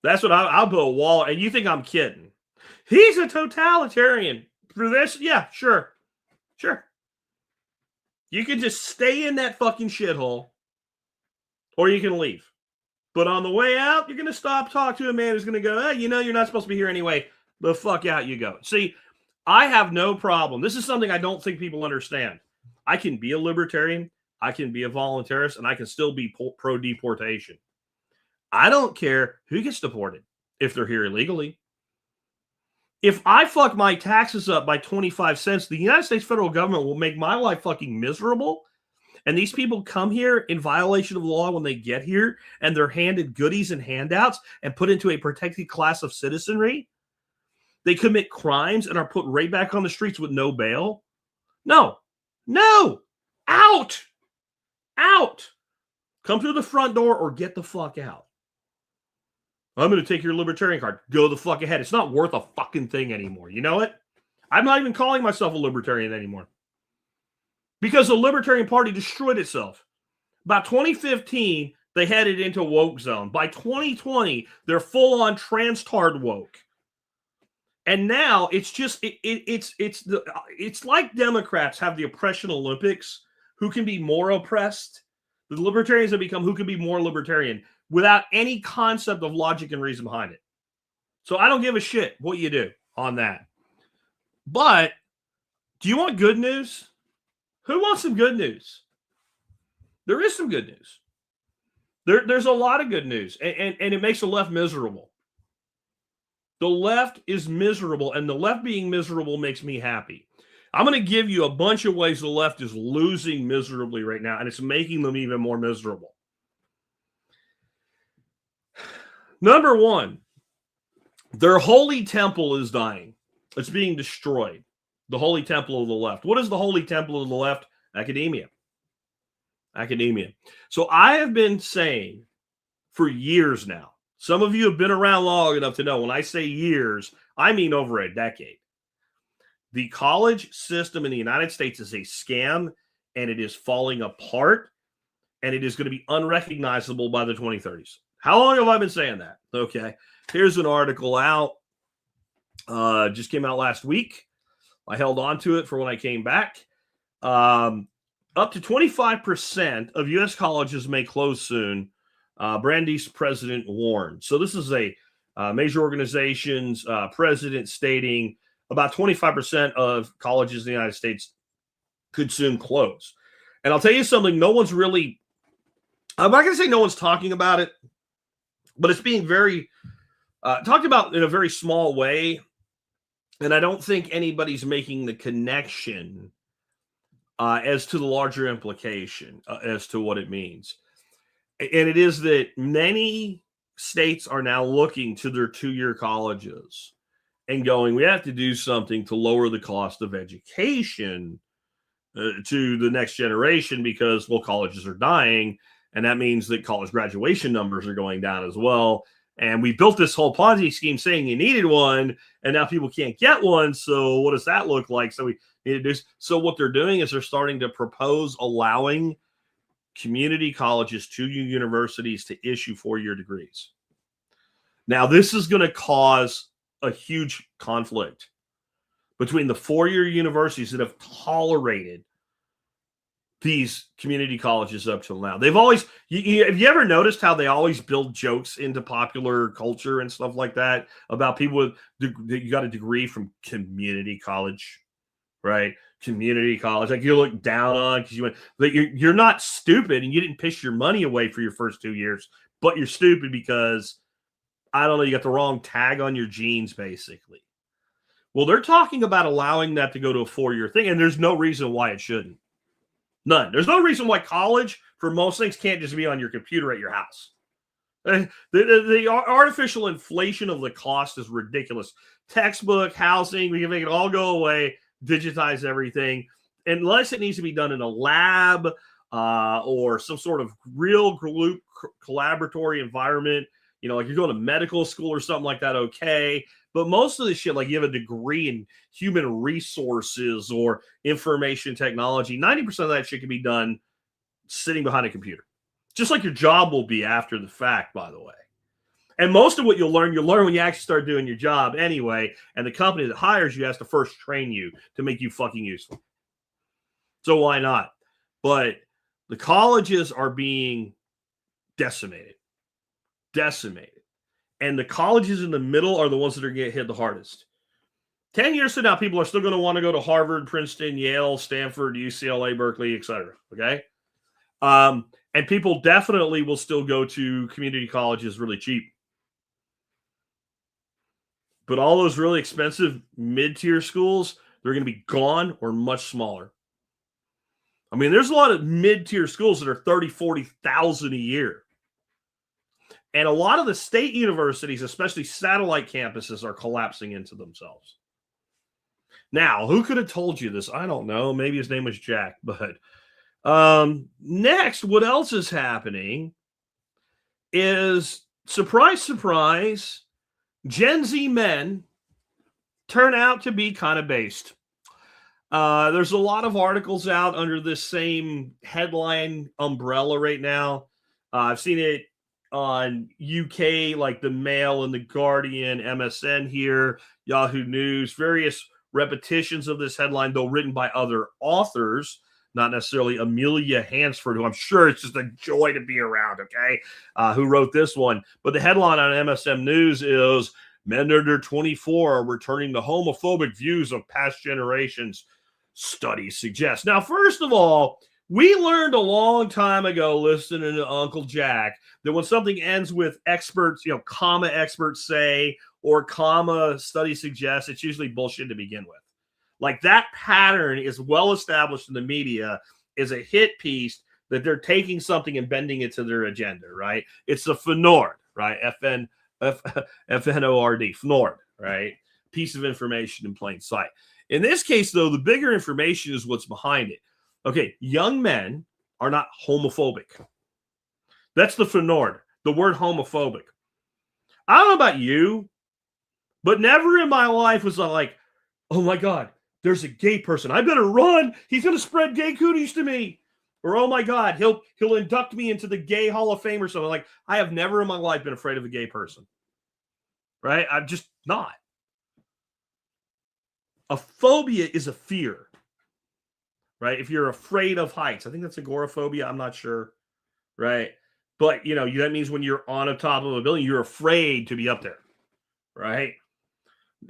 That's what I'll put a wall. And you think I'm kidding? He's a totalitarian. For this, yeah, sure. Sure. You can just stay in that fucking shithole or you can leave. But on the way out, you're going to stop, talk to a man who's going to go, hey, you know, you're not supposed to be here anyway. The fuck out you go. See, I have no problem. This is something I don't think people understand. I can be a libertarian. I can be a voluntarist, and I can still be pro-deportation. I don't care who gets deported if they're here illegally. If I fuck my taxes up by 25 cents, the United States federal government will make my life fucking miserable. And these people come here in violation of the law when they get here, and they're handed goodies and handouts and put into a protected class of citizenry. They commit crimes and are put right back on the streets with no bail. No. Out. Come through the front door or get the fuck out. I'm going to take your libertarian card. Go the fuck ahead. It's not worth a fucking thing anymore. You know it? I'm not even calling myself a libertarian anymore. Because the Libertarian Party destroyed itself. By 2015, they headed into woke zone. By 2020, they're full-on trans-tard woke. And now it's just it's like Democrats have the oppression Olympics. Who can be more oppressed? The libertarians have become who can be more libertarian without any concept of logic and reason behind it. So I don't give a shit what you do on that. But do you want good news? Who wants some good news? There is some good news. There's a lot of good news, and it makes the left miserable. The left is miserable, and the left being miserable makes me happy. I'm going to give you a bunch of ways the left is losing miserably right now, and it's making them even more miserable. Number one, their holy temple is dying. It's being destroyed. The holy temple of the left. What is the holy temple of the left? Academia. Academia. So I have been saying for years now, some of you have been around long enough to know when I say years, I mean over a decade. The college system in the United States is a scam, and it is falling apart, and it is going to be unrecognizable by the 2030s. How long have I been saying that? Okay. Here's an article out. Just came out last week. I held on to it for when I came back. Up to 25% of U.S. colleges may close soon. Brandeis president warned. So this is a major organization's president stating about 25% of colleges in the United States could soon close. And I'll tell you something, no one's really, I'm not going to say no one's talking about it, but it's being very talked about in a very small way. And I don't think anybody's making the connection as to the larger implication as to what it means. And it is that many states are now looking to their two-year colleges and going, we have to do something to lower the cost of education to the next generation because, well, colleges are dying. And that means that college graduation numbers are going down as well. And we built this whole Ponzi scheme saying you needed one, and now people can't get one. So what does that look like? So we need to do. So what they're doing is they're starting to propose allowing community colleges, two-year universities to issue four-year degrees. Now, this is going to cause a huge conflict between the four-year universities that have tolerated these community colleges up till now. They've always, have you ever noticed how they always build jokes into popular culture and stuff like that about people with, you got a degree from community college, right? Community college, like you look down on because you went, but you're not stupid and you didn't piss your money away for your first 2 years, but you're stupid because, I don't know, you got the wrong tag on your jeans, basically. Well, they're talking about allowing that to go to a four-year thing, and there's no reason why it shouldn't. None. There's no reason why college, for most things, can't just be on your computer at your house. The artificial inflation of the cost is ridiculous. Textbook, housing, we can make it all go away, digitize everything, unless it needs to be done in a lab or some sort of real group collaboratory environment. You know, like you're going to medical school or something like that, okay. But most of the shit, like you have a degree in human resources or information technology, 90% of that shit can be done sitting behind a computer. Just like your job will be after the fact, by the way. And most of what you'll learn when you actually start doing your job anyway. And the company that hires you has to first train you to make you fucking useful. So why not? But the colleges are being decimated. And the colleges in the middle are the ones that are going to get hit the hardest. 10 years from now, people are still going to want to go to Harvard, Princeton, Yale, Stanford, UCLA, Berkeley, etc. Okay? And people definitely will still go to community colleges really cheap. But all those really expensive mid-tier schools, they're going to be gone or much smaller. I mean, there's a lot of mid-tier schools that are $30,000, $40,000 a year. And a lot of the state universities, especially satellite campuses, are collapsing into themselves. Now, who could have told you this? I don't know. Maybe his name was Jack. But next, what else is happening is, surprise, surprise, Gen Z men turn out to be kind of based. There's a lot of articles out under this same headline umbrella right now. I've seen it on UK, like the Mail and the Guardian, MSN here, Yahoo News, various repetitions of this headline, though written by other authors, not necessarily Amelia Hansford, who I'm sure it's just a joy to be around, okay, who wrote this one. But the headline on MSN News is, men under 24 are returning to homophobic views of past generations, studies suggest. Now, first of all, we learned a long time ago, listening to Uncle Jack, that when something ends with experts, you know, comma experts say, or comma study suggests, it's usually bullshit to begin with. Like that pattern is well established in the media, is a hit piece that they're taking something and bending it to their agenda, right? It's a FNORD, right? F-N-O-R-D, FNORD, right? Piece of information in plain sight. In this case, though, the bigger information is what's behind it. Okay, young men are not homophobic. That's the Fnord, the word homophobic. I don't know about you, but never in my life was I like, oh my God, there's a gay person. I better run. He's going to spread gay cooties to me. Or, oh my God, he'll induct me into the gay Hall of Fame or something. Like, I have never in my life been afraid of a gay person. Right? I'm just not. A phobia is a fear. Right? If you're afraid of heights, I think that's agoraphobia. I'm not sure. Right? But, you know, that means when you're on the top of a building, you're afraid to be up there. Right?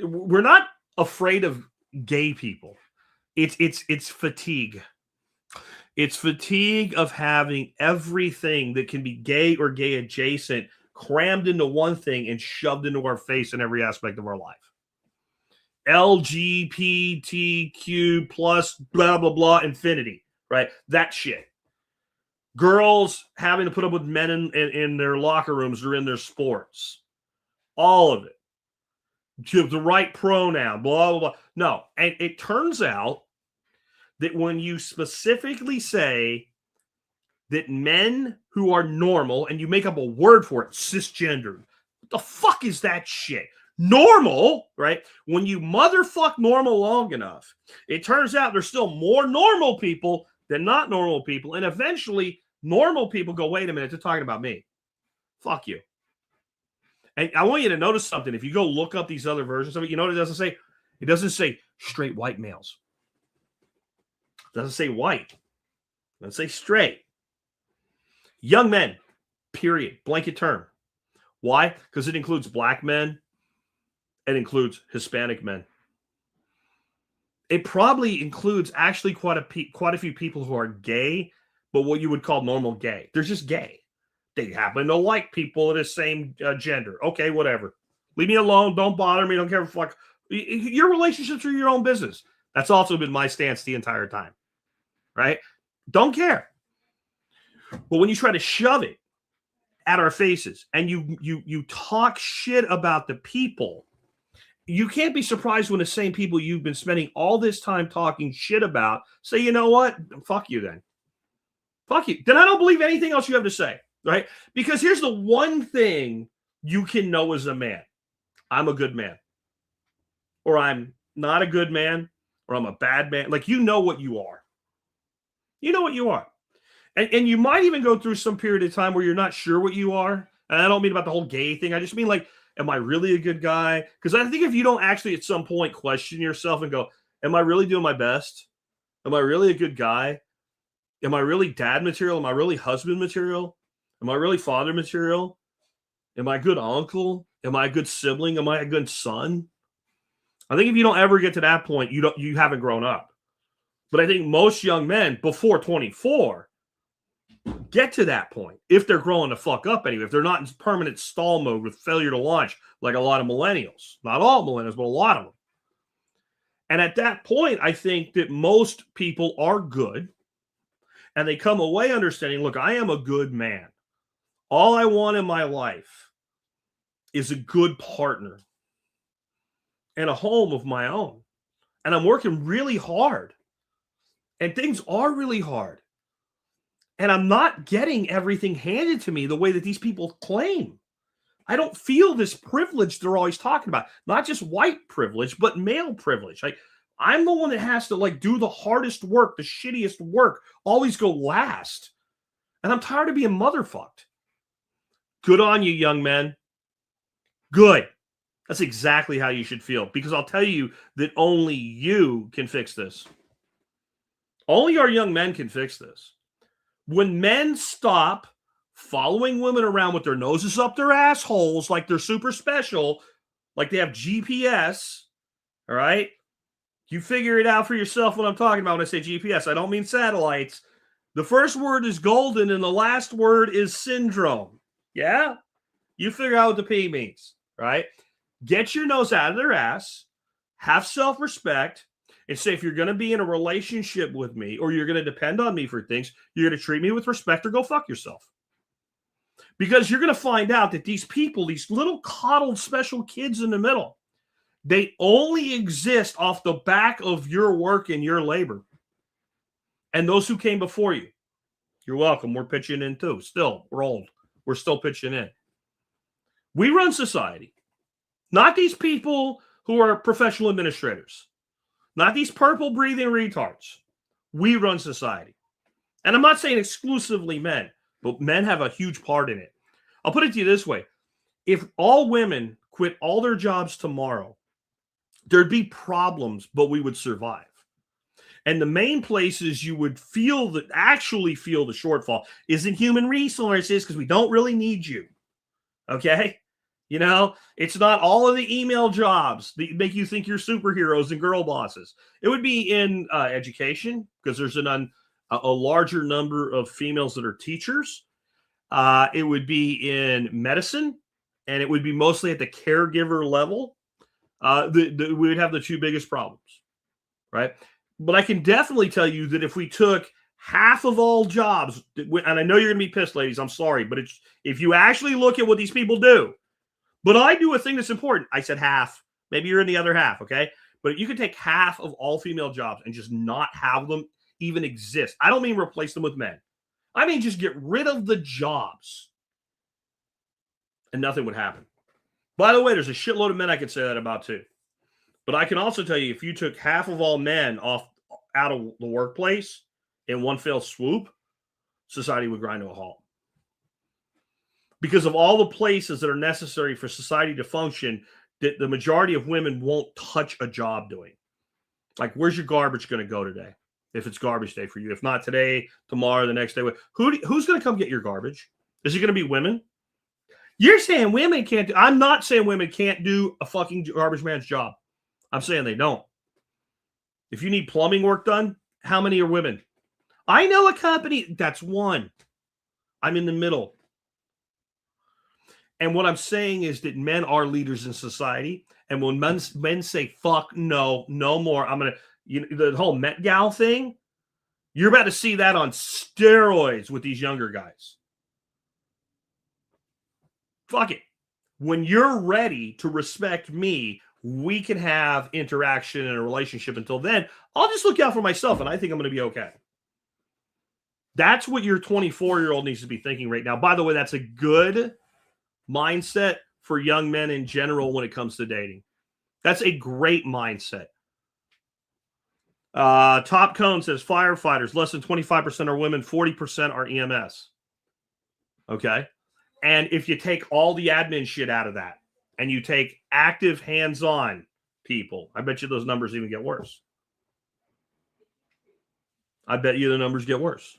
We're not afraid of gay people. It's fatigue. It's fatigue of having everything that can be gay or gay adjacent crammed into one thing and shoved into our face in every aspect of our life. LGBTQ plus blah, blah, blah, infinity, right? That shit. Girls having to put up with men in their locker rooms or in their sports. All of it. Give the right pronoun, blah, blah, blah. No, and it turns out that when you specifically say that men who are normal, and you make up a word for it, cisgendered, what the fuck is that shit? Normal, right? When you motherfuck normal long enough, it turns out there's still more normal people than not normal people, and eventually normal people go, wait a minute, they're talking about me. Fuck you. And I want you to notice something. If you go look up these other versions of it, you know what it doesn't say? It doesn't say straight white males. It doesn't say white. It doesn't say straight. Young men, period. Blanket term. Why? Because it includes black men. It includes Hispanic men. It probably includes actually quite a few people who are gay, but what you would call normal gay. They're just gay. They happen to like people of the same gender. Okay, whatever. Leave me alone. Don't bother me. Don't care if fuck. Your relationships are your own business. That's also been my stance the entire time. Right? Don't care. But when you try to shove it at our faces and you talk shit about the people, you can't be surprised when the same people you've been spending all this time talking shit about say, you know what? Fuck you then. Fuck you. Then I don't believe anything else you have to say. Right? Because here's the one thing you can know as a man. I'm a good man. Or I'm not a good man. Or I'm a bad man. Like, you know what you are. You know what you are. And you might even go through some period of time where you're not sure what you are. And I don't mean about the whole gay thing. I just mean, like, am I really a good guy? Because I think if you don't actually at some point question yourself and go, am I really doing my best? Am I really a good guy? Am I really dad material? Am I really husband material? Am I really father material? Am I a good uncle? Am I a good sibling? Am I a good son? I think if you don't ever get to that point, you haven't grown up. But I think most young men before 24 get to that point if they're growing the fuck up anyway. If they're not in permanent stall mode with failure to launch like a lot of millennials. Not all millennials, but a lot of them. And at that point, I think that most people are good. And they come away understanding, look, I am a good man. All I want in my life is a good partner and a home of my own. And I'm working really hard. And things are really hard. And I'm not getting everything handed to me the way that these people claim. I don't feel this privilege they're always talking about. Not just white privilege, but male privilege. Like, I'm the one that has to, like, do the hardest work, the shittiest work, always go last. And I'm tired of being motherfucked. Good on you, young men. Good. That's exactly how you should feel. Because I'll tell you that only you can fix this. Only our young men can fix this. When men stop following women around with their noses up their assholes like they're super special, like they have GPS, all right? You figure it out for yourself what I'm talking about when I say GPS. I don't mean satellites. The first word is golden and the last word is syndrome. Yeah? You figure out what the P means, right? Get your nose out of their ass, have self-respect, and say, if you're going to be in a relationship with me or you're going to depend on me for things, you're going to treat me with respect or go fuck yourself. Because you're going to find out that these people, these little coddled special kids in the middle, they only exist off the back of your work and your labor. And those who came before you. You're welcome. We're pitching in too. Still, we're old. We're still pitching in. We run society. Not these people who are professional administrators. Not these purple breathing retards. We run society. And I'm not saying exclusively men, but men have a huge part in it. I'll put it to you this way. If all women quit all their jobs tomorrow, there'd be problems, but we would survive. And the main places you would actually feel the shortfall is in human resources, because we don't really need you. Okay? You know, it's not all of the email jobs that make you think you're superheroes and girl bosses. It would be in education, because there's a larger number of females that are teachers. It would be in medicine, and it would be mostly at the caregiver level. We would have the two biggest problems, right? But I can definitely tell you that if we took half of all jobs, and I know you're going to be pissed, ladies, I'm sorry, but if you actually look at what these people do, but I do a thing that's important. I said half. Maybe you're in the other half, okay? But you could take half of all female jobs and just not have them even exist. I don't mean replace them with men. I mean just get rid of the jobs, and nothing would happen. By the way, there's a shitload of men I could say that about too. But I can also tell you, if you took half of all men out of the workplace in one fell swoop, society would grind to a halt. Because of all the places that are necessary for society to function, that the majority of women won't touch a job doing. Like, where's your garbage going to go today? If it's garbage day for you. If not today, tomorrow, the next day. Who's going to come get your garbage? Is it going to be women? You're saying women can't do. I'm not saying women can't do a fucking garbage man's job. I'm saying they don't. If you need plumbing work done, how many are women? I know a company. That's one. I'm in the middle. And what I'm saying is that men are leaders in society. And when men say, fuck, no more, I'm going to, the whole Met Gal thing, you're about to see that on steroids with these younger guys. Fuck it. When you're ready to respect me, we can have interaction and a relationship. Until then, I'll just look out for myself, and I think I'm going to be okay. That's what your 24-year-old needs to be thinking right now. By the way, that's a good mindset for young men in general when it comes to dating. That's a great mindset. Top Cone says firefighters, less than 25% are women, 40% are EMS. Okay. And if you take all the admin shit out of that and you take active hands-on people, I bet you those numbers even get worse. I bet you the numbers get worse.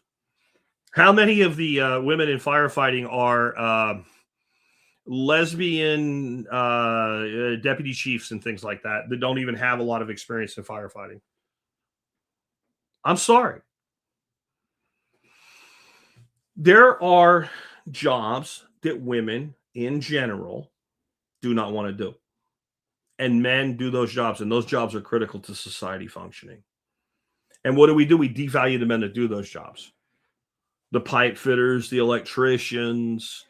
How many of the women in firefighting are lesbian deputy chiefs and things like that don't even have a lot of experience in firefighting? I'm sorry. There are jobs that women in general do not want to do. And men do those jobs, and those jobs are critical to society functioning. And what do? We devalue the men that do those jobs. The pipe fitters, the electricians,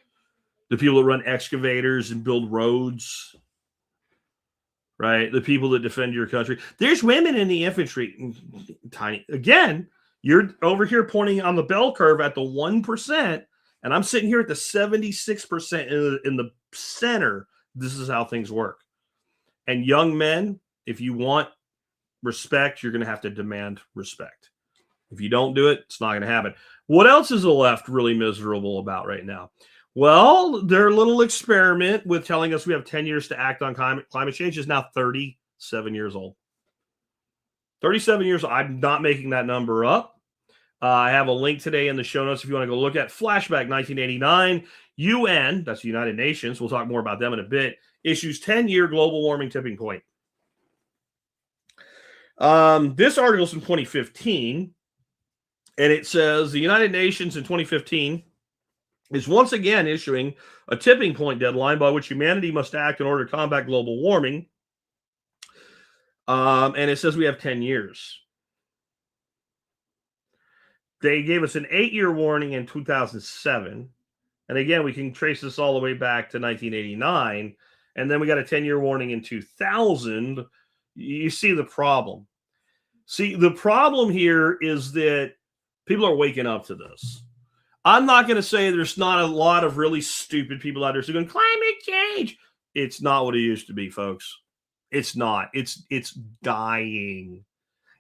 the people that run excavators and build roads, right? The people that defend your country. There's women in the infantry. Tiny. Again, you're over here pointing on the bell curve at the 1%, and I'm sitting here at the 76% in the center. This is how things work. And young men, if you want respect, you're going to have to demand respect. If you don't do it, it's not going to happen. What else is the left really miserable about right now? Well, their little experiment with telling us we have 10 years to act on climate change is now 37 years old. 37 years old. I'm not making that number up. I have a link today in the show notes if you want to go look at Flashback 1989. UN, that's the United Nations, we'll talk more about them in a bit, issues 10-year global warming tipping point. This article is from 2015, and it says the United Nations in 2015 is once again issuing a tipping point deadline by which humanity must act in order to combat global warming. And it says we have 10 years. They gave us an 8-year warning in 2007. And again, we can trace this all the way back to 1989. And then we got a 10-year warning in 2000. You see the problem. See, the problem here is that people are waking up to this. I'm not going to say there's not a lot of really stupid people out there going, climate change. It's not what it used to be, folks. It's not. It's dying.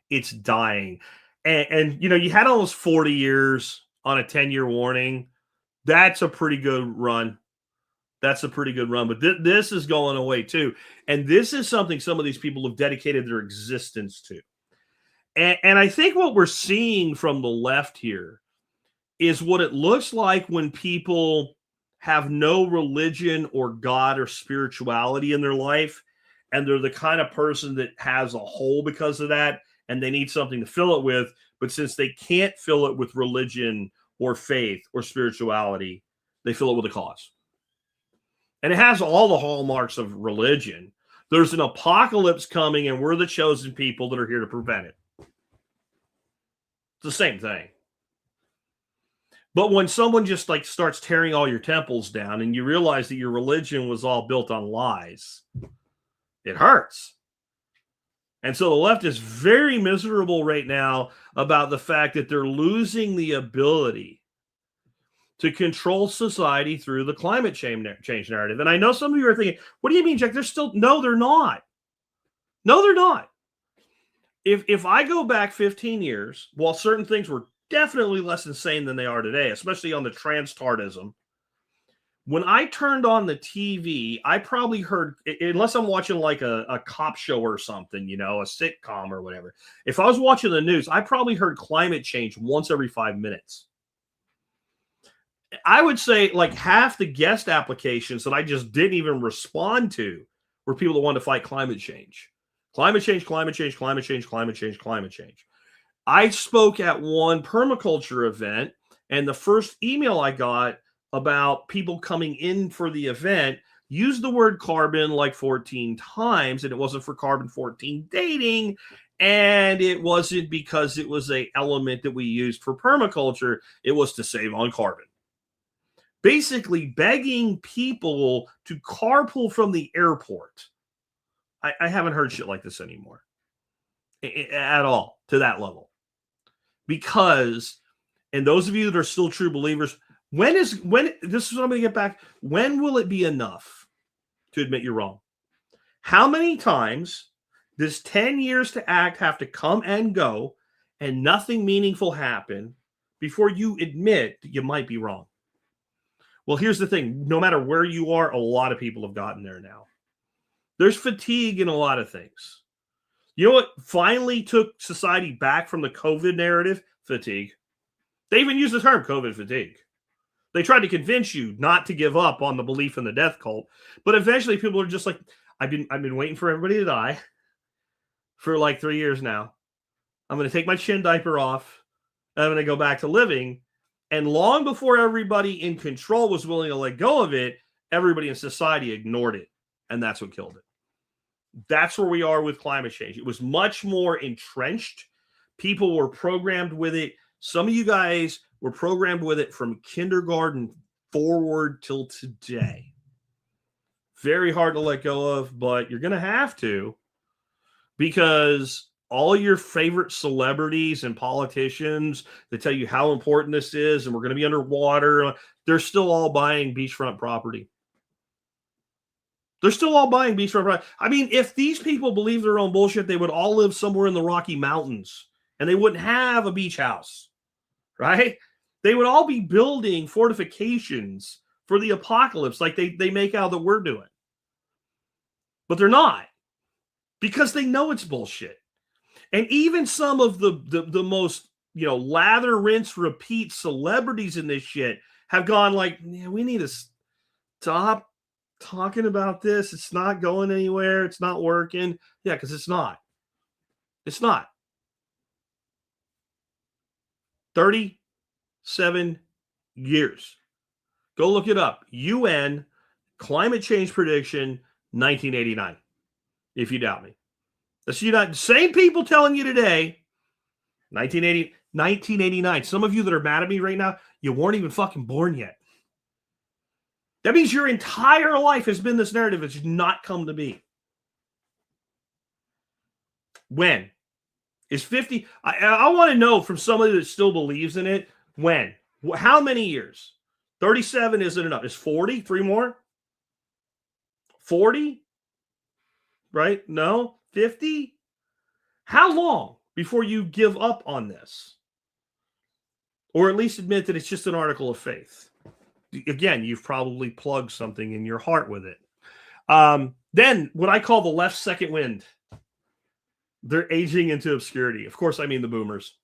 It's dying. And you know, you had almost 40 years on a 10-year warning. That's a pretty good run. That's a pretty good run. But this is going away too. And this is something some of these people have dedicated their existence to. And I think what we're seeing from the left here is what it looks like when people have no religion or God or spirituality in their life, and they're the kind of person that has a hole because of that, and they need something to fill it with. But since they can't fill it with religion or faith or spirituality, they fill it with a cause. And it has all the hallmarks of religion. There's an apocalypse coming, and we're the chosen people that are here to prevent it. It's the same thing. But when someone just like starts tearing all your temples down and you realize that your religion was all built on lies, it hurts. And so the left is very miserable right now about the fact that they're losing the ability to control society through the climate change narrative. And I know some of you are thinking, what do you mean, Jack? They're still, no, they're not. No, they're not. If I go back 15 years, while certain things were definitely less insane than they are today, especially on the trans-tardism, when I turned on the TV, I probably heard, unless I'm watching like a cop show or something, you know, a sitcom or whatever. If I was watching the news, I probably heard climate change once every 5 minutes. I would say like half the guest applications that I just didn't even respond to were people that wanted to fight climate change. Climate change, climate change, climate change, climate change, climate change. I spoke at one permaculture event, and the first email I got about people coming in for the event used the word carbon like 14 times, and it wasn't for carbon 14 dating, and it wasn't because it was an element that we used for permaculture. It was to save on carbon. Basically begging people to carpool from the airport. I haven't heard shit like this anymore at all to that level. Because, and those of you that are still true believers, when this is what I'm going to get back. When will it be enough to admit you're wrong? How many times does 10 years to act have to come and go and nothing meaningful happen before you admit that you might be wrong? Well, here's the thing. No matter where you are, a lot of people have gotten there now. There's fatigue in a lot of things. You know what finally took society back from the COVID narrative? Fatigue. They even use the term COVID fatigue. They tried to convince you not to give up on the belief in the death cult, but eventually people are just like, I've been waiting for everybody to die for like 3 years now. I'm going to take my chin diaper off, and I'm going to go back to living. And long before everybody in control was willing to let go of it, everybody in society ignored it. And that's what killed it. That's where we are with climate change. It was much more entrenched. People were programmed with it. Some of you guys were programmed with it from kindergarten forward till today. Very hard to let go of, but you're going to have to, because all your favorite celebrities and politicians that tell you how important this is and we're going to be underwater, they're still all buying beachfront property. They're still all buying beachfront property. I mean, if these people believe their own bullshit, they would all live somewhere in the Rocky Mountains and they wouldn't have a beach house, right? They would all be building fortifications for the apocalypse like they make out that we're doing. But they're not, because they know it's bullshit. And even some of the most, you know, lather, rinse, repeat celebrities in this shit have gone like, yeah, we need to stop talking about this. It's not going anywhere. It's not working. Yeah, because it's not. It's not. 37 years. Go look it up. UN climate change prediction 1989. If you doubt me. That's same people telling you today, 1989. Some of you that are mad at me right now, you weren't even fucking born yet. That means your entire life has been this narrative. It's not come to be. When? Is 50? I want to know from somebody that still believes in it, when? How many years? 37 isn't enough. Is 40? 3 more? 40? Right? No? 50? How long before you give up on this? Or at least admit that it's just an article of faith. Again, you've probably plugged something in your heart with it. Then what I call the left second wind. They're aging into obscurity. Of course, I mean the boomers.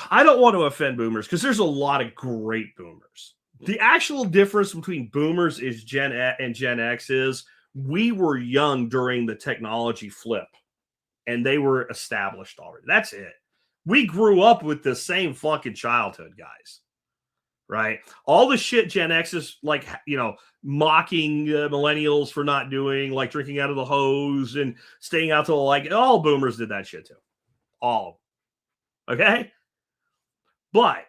I don't want to offend boomers because there's a lot of great boomers. The actual difference between boomers is and Gen X is we were young during the technology flip and they were established already. That's it. We grew up with the same fucking childhood, guys. Right? All the shit Gen X is like, mocking millennials for not doing, like drinking out of the hose and staying out till like, all boomers did that shit too. All. Okay? But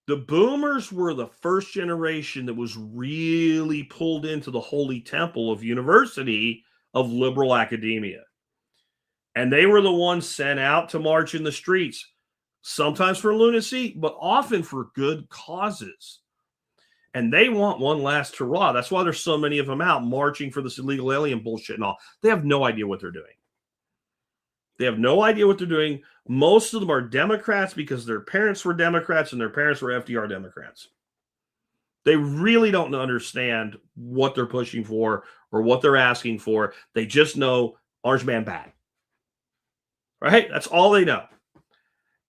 the boomers were the first generation that was really pulled into the holy temple of university of liberal academia. And they were the ones sent out to march in the streets, sometimes for lunacy, but often for good causes. And they want one last hurrah. That's why there's so many of them out marching for this illegal alien bullshit and all. They have no idea what they're doing. They have no idea what they're doing. Most of them are Democrats because their parents were Democrats and their parents were FDR Democrats. They really don't understand what they're pushing for or what they're asking for. They just know Orange Man bad. Right? That's all they know.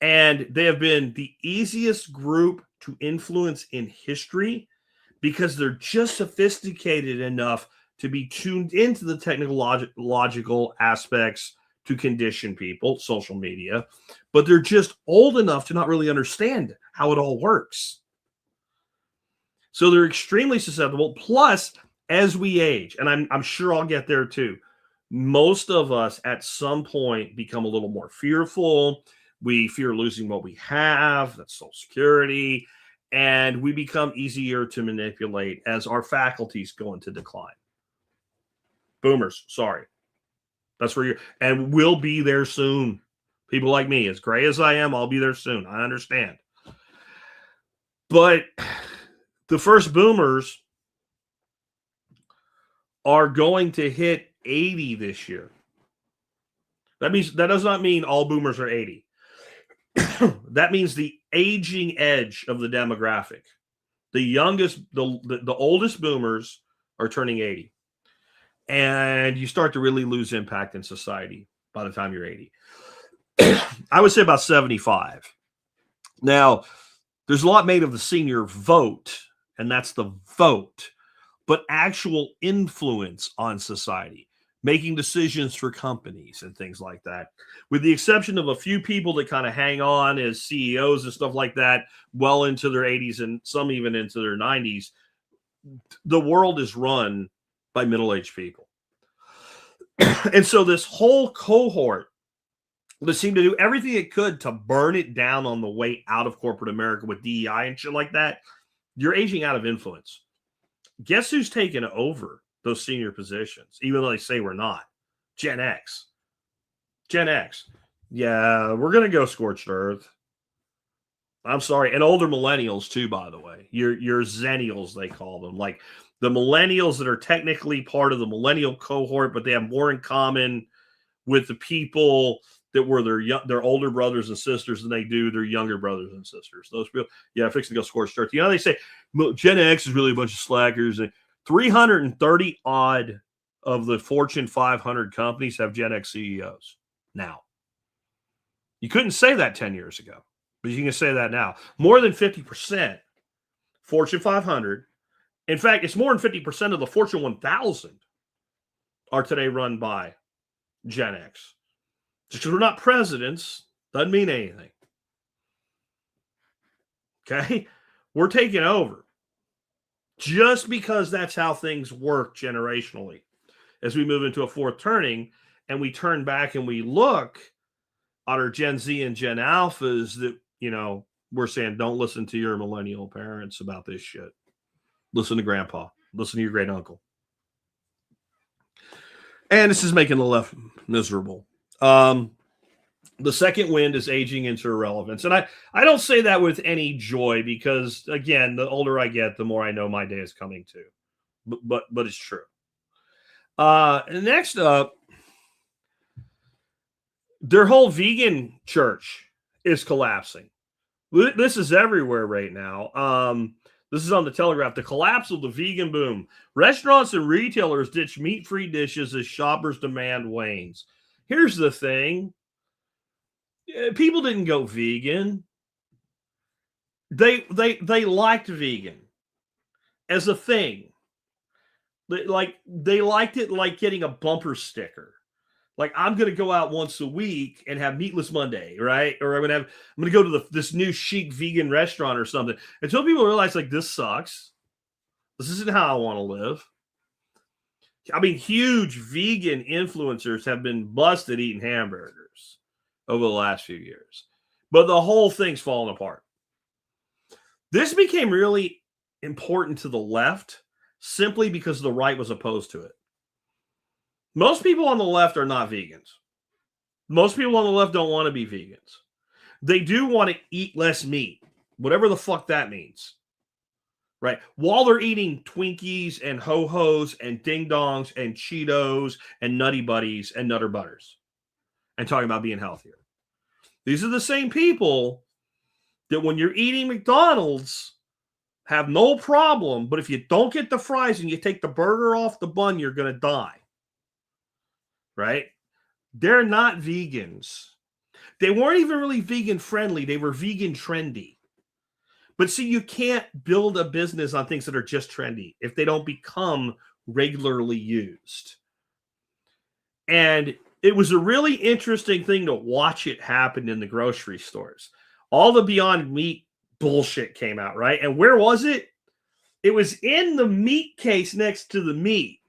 And they have been the easiest group to influence in history because they're just sophisticated enough to be tuned into the technological aspects to condition people, social media, but they're just old enough to not really understand how it all works. So they're extremely susceptible. Plus, as we age, and I'm sure I'll get there too, most of us at some point become a little more fearful. We fear losing what we have, that's Social Security, and we become easier to manipulate as our faculties go into decline. Boomers, sorry. That's where you're, and we'll be there soon. People like me, as gray as I am, I'll be there soon. I understand. But the first boomers are going to hit 80 this year. That does not mean all boomers are 80. That means the aging edge of the demographic. The oldest boomers are turning 80. And you start to really lose impact in society by the time you're 80. I would say about 75. Now, there's a lot made of the senior vote, and that's the vote, but actual influence on society, making decisions for companies and things like that. With the exception of a few people that kind of hang on as CEOs and stuff like that, well into their 80s and some even into their 90s, the world is run by middle-aged people. And so this whole cohort that seemed to do everything it could to burn it down on the way out of corporate America with DEI and shit like that, you're aging out of influence. Guess who's taken over those senior positions, even though they say we're not? Gen X. Gen X. Yeah, we're going to go scorched earth. I'm sorry. And older millennials too, by the way. Your Zennials, they call them. Like the millennials that are technically part of the millennial cohort, but they have more in common with the people that were their older brothers and sisters than they do their younger brothers and sisters. Those people, yeah, fixing to go scorched earth. They say Gen X is really a bunch of slackers. And 330 odd of the Fortune 500 companies have Gen X CEOs now. You couldn't say that 10 years ago, but you can say that now. More than 50% Fortune 500. In fact, it's more than 50% of the Fortune 1000 are today run by Gen X. Just because we're not presidents doesn't mean anything. Okay? We're taking over. Just because that's how things work generationally. As we move into a fourth turning and we turn back and we look at our Gen Z and Gen Alphas that, we're saying, don't listen to your millennial parents about this shit. Listen to grandpa. Listen to your great uncle. And this is making the left miserable. The second wind is aging into irrelevance. And I don't say that with any joy because, again, the older I get, the more I know my day is coming too. But it's true. Next up, their whole vegan church is collapsing. This is everywhere right now. This is on the Telegraph. The collapse of the vegan boom. Restaurants and retailers ditch meat-free dishes as shoppers' demand wanes. Here's the thing. People didn't go vegan. They liked vegan as a thing. They liked it like getting a bumper sticker. Like, I'm going to go out once a week and have Meatless Monday, right? Or I'm going to go to this new chic vegan restaurant or something. Until people realize, like, this sucks. This isn't how I want to live. I mean, huge vegan influencers have been busted eating hamburgers over the last few years. But the whole thing's falling apart. This became really important to the left simply because the right was opposed to it. Most people on the left are not vegans. Most people on the left don't want to be vegans. They do want to eat less meat, whatever the fuck that means. Right? While they're eating Twinkies and Ho-Hos and Ding Dongs and Cheetos and Nutty Buddies and Nutter Butters and talking about being healthier. These are the same people that when you're eating McDonald's have no problem, but if you don't get the fries and you take the burger off the bun, you're going to die. Right? They're not vegans. They weren't even really vegan friendly. They were vegan trendy. But see, you can't build a business on things that are just trendy if they don't become regularly used. And it was a really interesting thing to watch it happen in the grocery stores. All the Beyond Meat bullshit came out, right? And where was it? It was in the meat case next to the meat.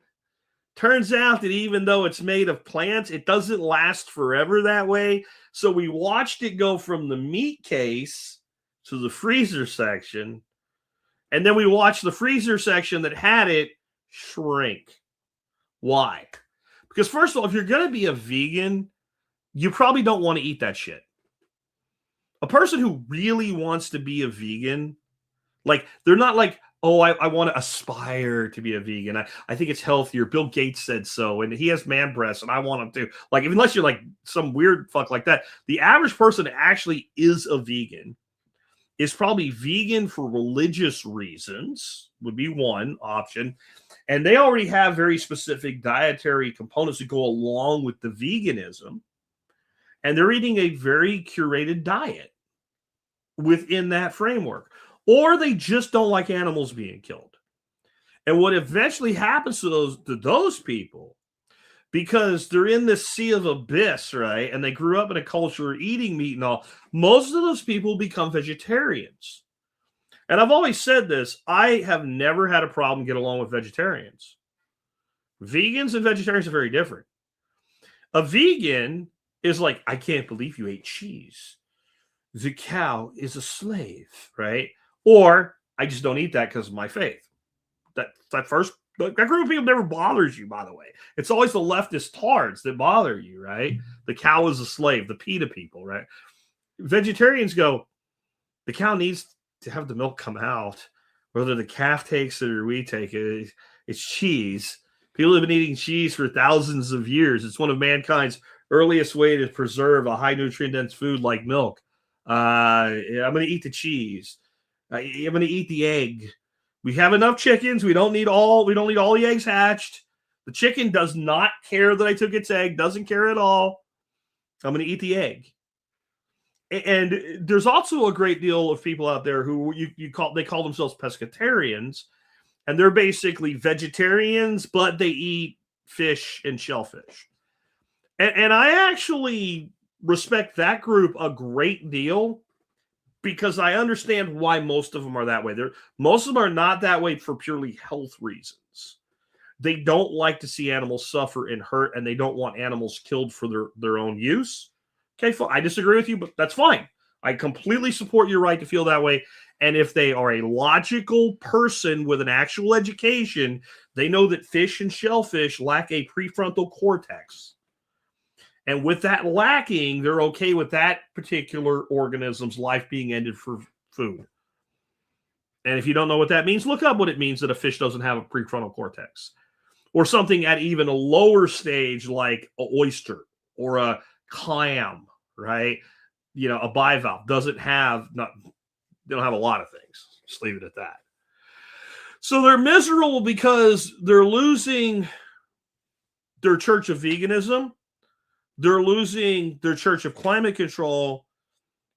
Turns out that even though it's made of plants, it doesn't last forever that way. So we watched it go from the meat case to the freezer section. And then we watched the freezer section that had it shrink. Why? Because first of all, if you're going to be a vegan, you probably don't want to eat that shit. A person who really wants to be a vegan, like, they're not like, oh, I want to aspire to be a vegan. I think it's healthier. Bill Gates said so, and he has man breasts, and I want him to. Like, unless you're like some weird fuck like that, the average person that actually is a vegan is probably vegan for religious reasons, would be one option. And they already have very specific dietary components that go along with the veganism. And they're eating a very curated diet within that framework. Or they just don't like animals being killed. And what eventually happens to those people, because they're in this sea of abyss, right? And they grew up in a culture eating meat and all, most of those people become vegetarians. And I've always said this, I have never had a problem get along with vegetarians. Vegans and vegetarians are very different. A vegan is like, I can't believe you ate cheese. The cow is a slave, right? Or I just don't eat that because of my faith. That group of people never bothers you, by the way. It's always the leftist tards that bother you, right? The cow is a slave, the PETA people, right? Vegetarians go, the cow needs to have the milk come out. Whether the calf takes it or we take it, it's cheese. People have been eating cheese for thousands of years. It's one of mankind's earliest way to preserve a high nutrient dense food like milk. I'm going to eat the cheese. I'm going to eat the egg. We have enough chickens. We don't need all the eggs hatched. The chicken does not care that I took its egg. Doesn't care at all. I'm going to eat the egg. And there's also a great deal of people out there who they call themselves pescatarians, and they're basically vegetarians, but they eat fish and shellfish. And I actually respect that group a great deal, because I understand why most of them are that way. Most of them are not that way for purely health reasons. They don't like to see animals suffer and hurt, and they don't want animals killed for their own use. Okay, I disagree with you, but that's fine. I completely support your right to feel that way. And if they are a logical person with an actual education, they know that fish and shellfish lack a prefrontal cortex. And with that lacking, they're okay with that particular organism's life being ended for food. And if you don't know what that means, look up what it means that a fish doesn't have a prefrontal cortex. Or something at even a lower stage like an oyster or a clam, right? You know, a bivalve doesn't have, they don't have a lot of things. Just leave it at that. So they're miserable because they're losing their church of veganism, they're losing their church of climate control,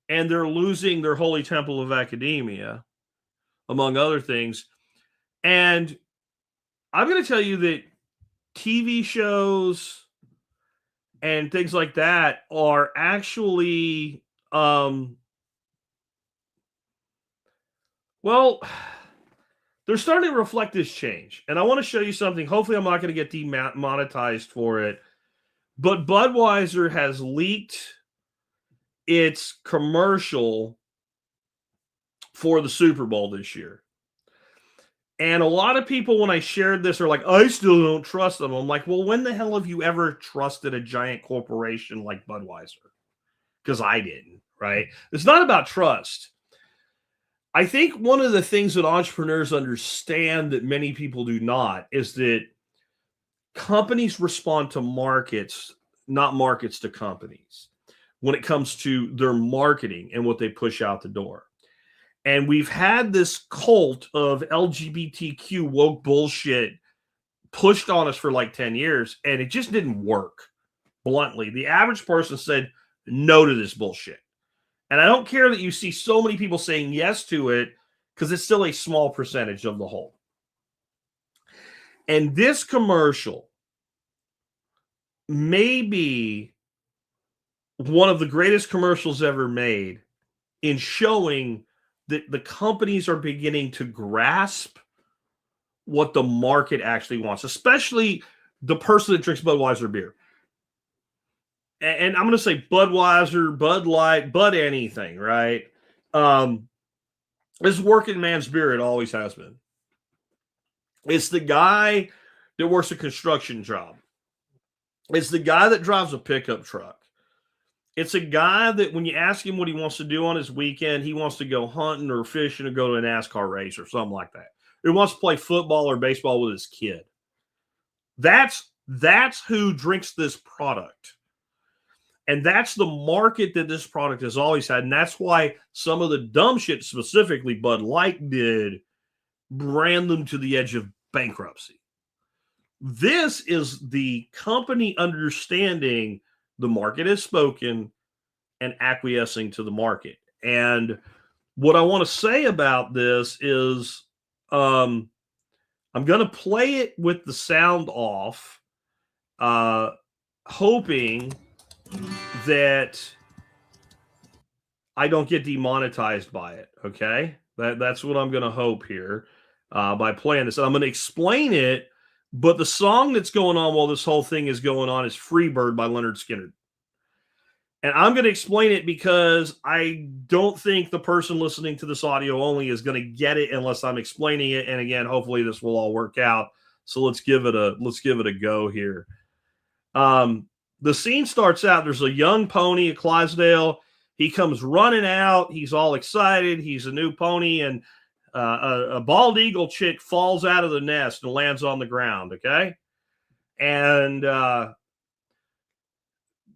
and they're losing their holy temple of academia, among other things. And I'm going to tell you that TV shows and things like that are actually, well, they're starting to reflect this change. And I want to show you something. Hopefully, I'm not going to get demonetized for it. But Budweiser has leaked its commercial for the Super Bowl this year. And a lot of people, when I shared this, are like, I still don't trust them. I'm like, well, when the hell have you ever trusted a giant corporation like Budweiser? Because I didn't, right? It's not about trust. I think one of the things that entrepreneurs understand that many people do not is that companies respond to markets, not markets to companies, when it comes to their marketing and what they push out the door. And we've had this cult of LGBTQ woke bullshit pushed on us for like 10 years, and it just didn't work. Bluntly, the average person said no to this bullshit. And I don't care that you see so many people saying yes to it, because it's still a small percentage of the whole. And this commercial may be one of the greatest commercials ever made in showing that the companies are beginning to grasp what the market actually wants, especially the person that drinks Budweiser beer. And I'm going to say Budweiser, Bud Light, Bud anything, right? It's working man's beer. It always has been. It's the guy that works a construction job. It's the guy that drives a pickup truck. It's a guy that when you ask him what he wants to do on his weekend, he wants to go hunting or fishing or go to a NASCAR race or something like that. He wants to play football or baseball with his kid. That's who drinks this product. And that's the market that this product has always had. And that's why some of the dumb shit, specifically Bud Light did, brand them to the edge of bankruptcy. This is the company understanding the market has spoken and acquiescing to the market. And what I want to say about this is I'm going to play it with the sound off, hoping that I don't get demonetized by it, okay? That's what I'm going to hope here by playing this. I'm going to explain it, but the song that's going on while this whole thing is going on is Freebird by Leonard Skinner. And I'm going to explain it because I don't think the person listening to this audio only is going to get it unless I'm explaining it. And again, hopefully this will all work out. So let's give it a go here. The scene starts out, there's a young pony at Clydesdale. He comes running out. He's all excited. He's a new pony, and a bald eagle chick falls out of the nest and lands on the ground, okay? And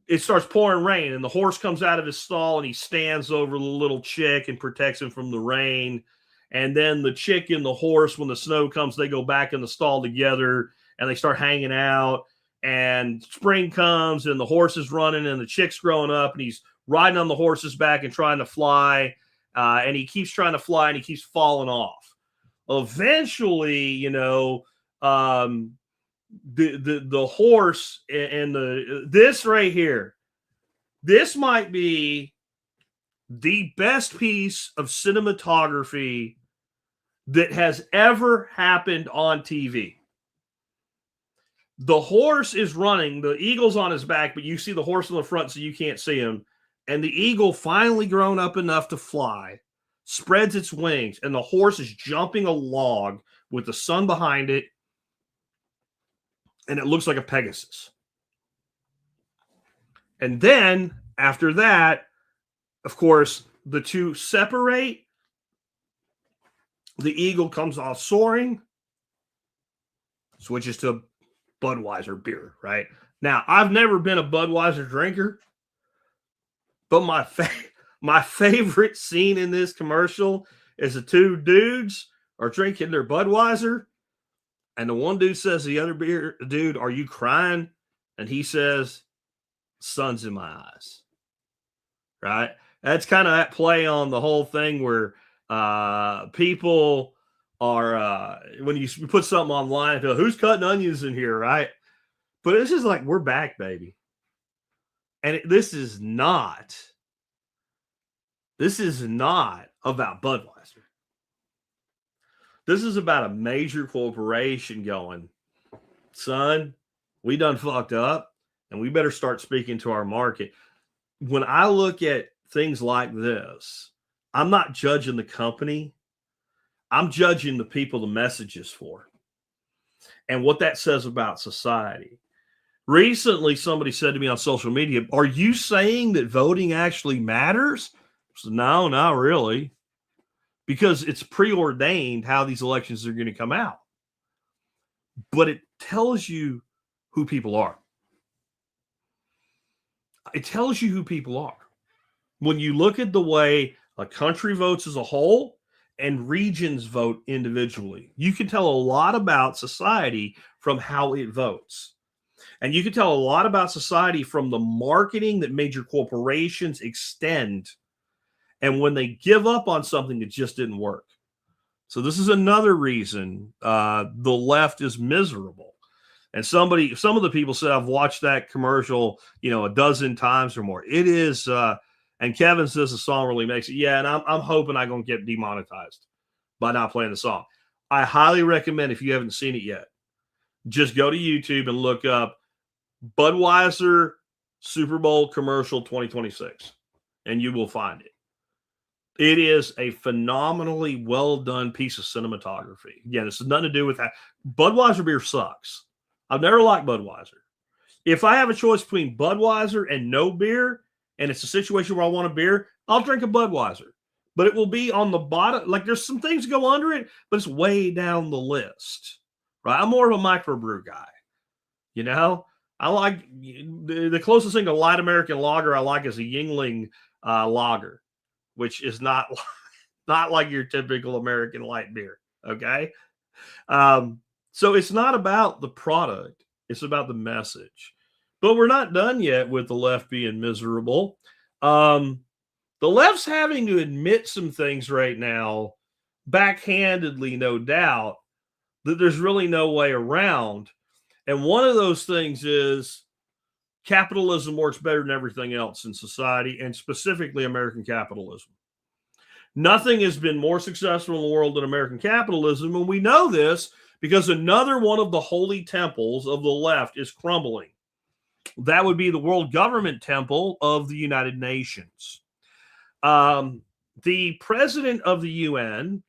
it starts pouring rain, and the horse comes out of his stall, and he stands over the little chick and protects him from the rain. And then the chick and the horse, when the snow comes, they go back in the stall together, and they start hanging out. And spring comes, and the horse is running, and the chick's growing up, and he's riding on the horse's back and trying to fly. And he keeps trying to fly, and he keeps falling off. Eventually, you know, the horse and this right here, this might be the best piece of cinematography that has ever happened on TV. The horse is running, the eagle's on his back, but you see the horse in the front so you can't see him. And the eagle, finally grown up enough to fly, spreads its wings, and the horse is jumping a log with the sun behind it, and it looks like a Pegasus. And then after that, of course, the two separate. The eagle comes off soaring, switches to Budweiser beer, right? Now, I've never been a Budweiser drinker, but my favorite scene in this commercial is the two dudes are drinking their Budweiser, and the one dude says to the other beer dude, "Are you crying?" And he says, "Sun's in my eyes." Right? That's kind of that play on the whole thing where people are when you put something online, who's cutting onions in here, right? But it's just like, we're back, baby. And this is not about Budweiser. This is about a major corporation going, son, we done fucked up, and we better start speaking to our market. When I look at things like this, I'm not judging the company. I'm judging the people the message is for and what that says about society. Recently, somebody said to me on social media, "Are you saying that voting actually matters?" I said, no, not really, because it's preordained how these elections are going to come out. But it tells you who people are. It tells you who people are. When you look at the way a country votes as a whole and regions vote individually, you can tell a lot about society from how it votes. And you can tell a lot about society from the marketing that major corporations extend and when they give up on something that just didn't work. So this is another reason the left is miserable. And some of the people said, I've watched that commercial, a dozen times or more. It is, and Kevin says the song really makes it. Yeah, and I'm hoping I'm going to get demonetized by not playing the song. I highly recommend, if you haven't seen it yet, just go to YouTube and look up Budweiser Super Bowl commercial 2026, and you will find it. It is a phenomenally well done piece of cinematography. Again, this has nothing to do with that. Budweiser beer sucks. I've never liked Budweiser. If I have a choice between Budweiser and no beer, and it's a situation where I want a beer, I'll drink a Budweiser. But it will be on the bottom. Like, there's some things go under it, but it's way down the list. Right? I'm more of a microbrew guy. I like the closest thing to light American lager I like is a Yingling lager, which is not like your typical American light beer. Okay. So it's not about the product. It's about the message. But we're not done yet with the left being miserable. The left's having to admit some things right now, backhandedly, no doubt, that there's really no way around. And one of those things is capitalism works better than everything else in society, and specifically American capitalism. Nothing has been more successful in the world than American capitalism, and we know this because another one of the holy temples of the left is crumbling. That would be the world government temple of the United Nations. The president of the UN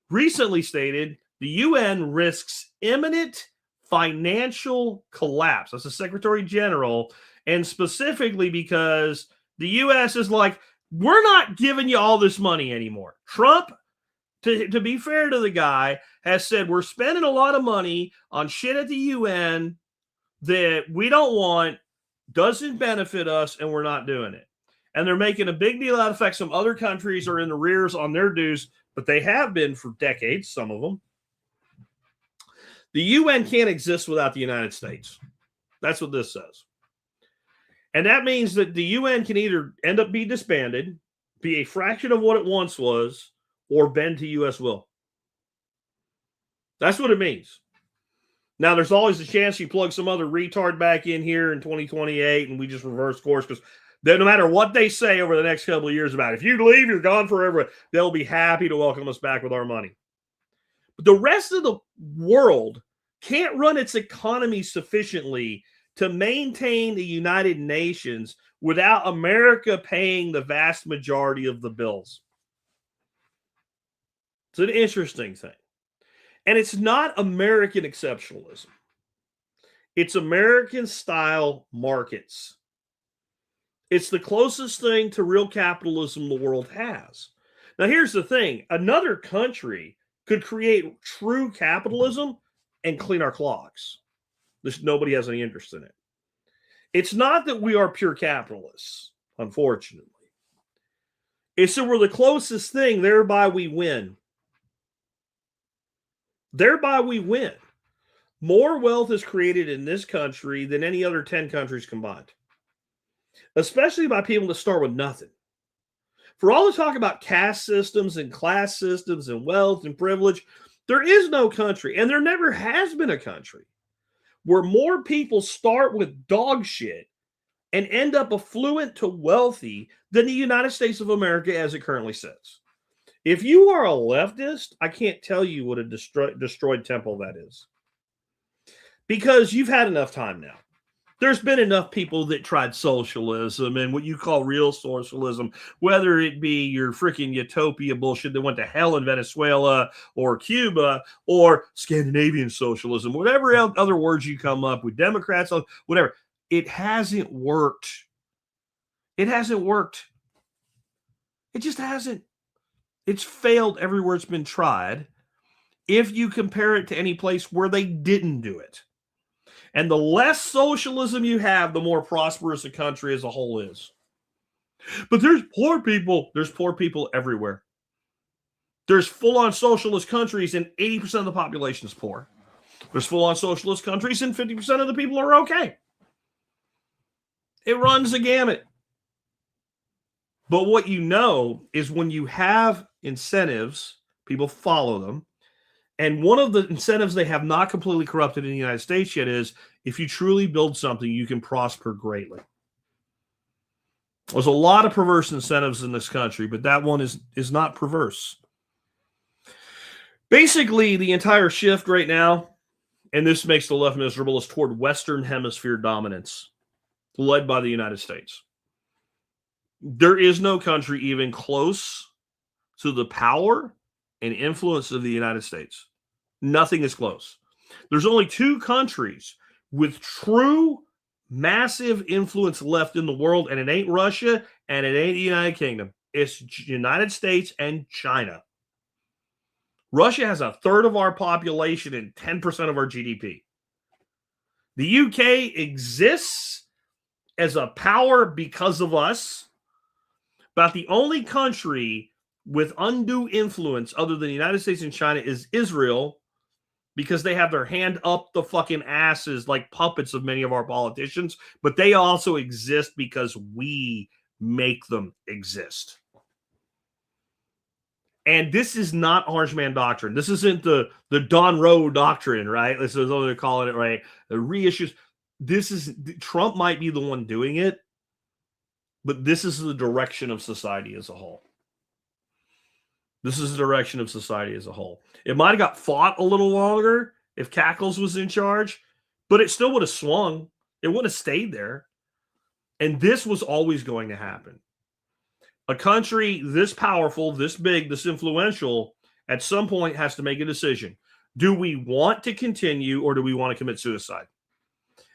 recently stated the UN risks imminent financial collapse. That's the Secretary General, and specifically because the U.S. is like, we're not giving you all this money anymore. Trump, to be fair to the guy, has said we're spending a lot of money on shit at the UN that we don't want, doesn't benefit us, and we're not doing it. And they're making a big deal out of the fact some other countries are in arrears on their dues, but they have been for decades, some of them. The UN can't exist without the United States. That's what this says. And that means that the UN can either end up being disbanded, be a fraction of what it once was, or bend to U.S. will. That's what it means. Now, there's always a chance you plug some other retard back in here in 2028 and we just reverse course, because no matter what they say over the next couple of years about it, if you leave, you're gone forever, they'll be happy to welcome us back with our money. But the rest of the world can't run its economy sufficiently to maintain the United Nations without America paying the vast majority of the bills. It's an interesting thing. And it's not American exceptionalism. It's American-style markets. It's the closest thing to real capitalism the world has. Now, here's the thing. Another country could create true capitalism and clean our clocks. Nobody has any interest in it. It's not that we are pure capitalists, unfortunately. It's that we're the closest thing, thereby we win. Thereby we win. More wealth is created in this country than any other 10 countries combined. Especially by people that start with nothing. For all the talk about caste systems and class systems and wealth and privilege, there is no country, and there never has been a country, where more people start with dog shit and end up affluent to wealthy than the United States of America as it currently sits. If you are a leftist, I can't tell you what a destroyed temple that is. Because you've had enough time now. There's been enough people that tried socialism and what you call real socialism, whether it be your freaking utopia bullshit that went to hell in Venezuela or Cuba or Scandinavian socialism, whatever other words you come up with, Democrats, whatever. It hasn't worked. It hasn't worked. It just hasn't. It's failed everywhere it's been tried if you compare it to any place where they didn't do it. And the less socialism you have, the more prosperous a country as a whole is. But there's poor people. There's poor people everywhere. There's full-on socialist countries and 80% of the population is poor. There's full-on socialist countries and 50% of the people are okay. It runs the gamut. But what you know is when you have incentives, people follow them. And one of the incentives they have not completely corrupted in the United States yet is if you truly build something, you can prosper greatly. There's a lot of perverse incentives in this country, but that one is not perverse. Basically, the entire shift right now, and this makes the left miserable, is toward Western Hemisphere dominance, led by the United States. There is no country even close to the power and influence of the United States. Nothing is close. There's only two countries with true massive influence left in the world, and it ain't Russia and it ain't the United Kingdom. It's United States and China. Russia has a third of our population and 10% of our GDP. The UK exists as a power because of us, but the only country with undue influence other than the United States and China is Israel, because they have their hand up the fucking asses like puppets of many of our politicians, but they also exist because we make them exist. And this is not Orange Man doctrine. This isn't the Don Rowe doctrine, right? This is what they're calling it, right? The reissues. This is, Trump might be the one doing it, but this is the direction of society as a whole. This is the direction of society as a whole. It might have got fought a little longer if Cackles was in charge, but it still would have swung. It would have stayed there. And this was always going to happen. A country this powerful, this big, this influential, at some point has to make a decision. Do we want to continue or do we want to commit suicide?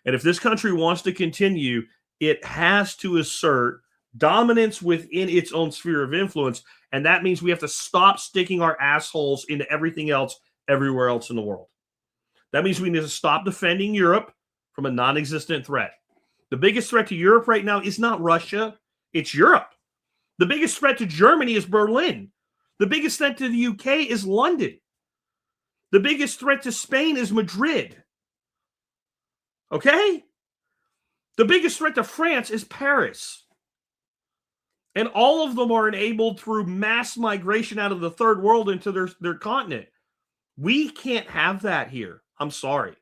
And if this country wants to continue, it has to assert dominance within its own sphere of influence. And that means we have to stop sticking our assholes into everything else, everywhere else in the world. That means we need to stop defending Europe from a non-existent threat. The biggest threat to Europe right now is not Russia, it's Europe. The biggest threat to Germany is Berlin. The biggest threat to the UK is London. The biggest threat to Spain is Madrid. Okay? The biggest threat to France is Paris. And all of them are enabled through mass migration out of the third world into their continent. We can't have that here. I'm sorry.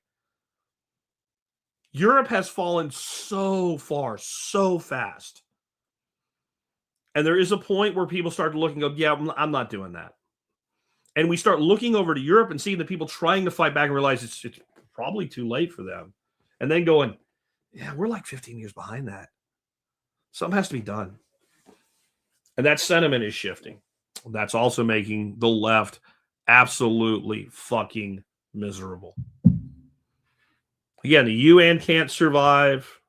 Europe has fallen so far, so fast. And there is a point where people start to look and go, yeah, I'm not doing that. And we start looking over to Europe and seeing the people trying to fight back and realize it's probably too late for them. And then going, yeah, we're like 15 years behind that. Something has to be done. And that sentiment is shifting. That's also making the left absolutely fucking miserable. Again, the UN can't survive.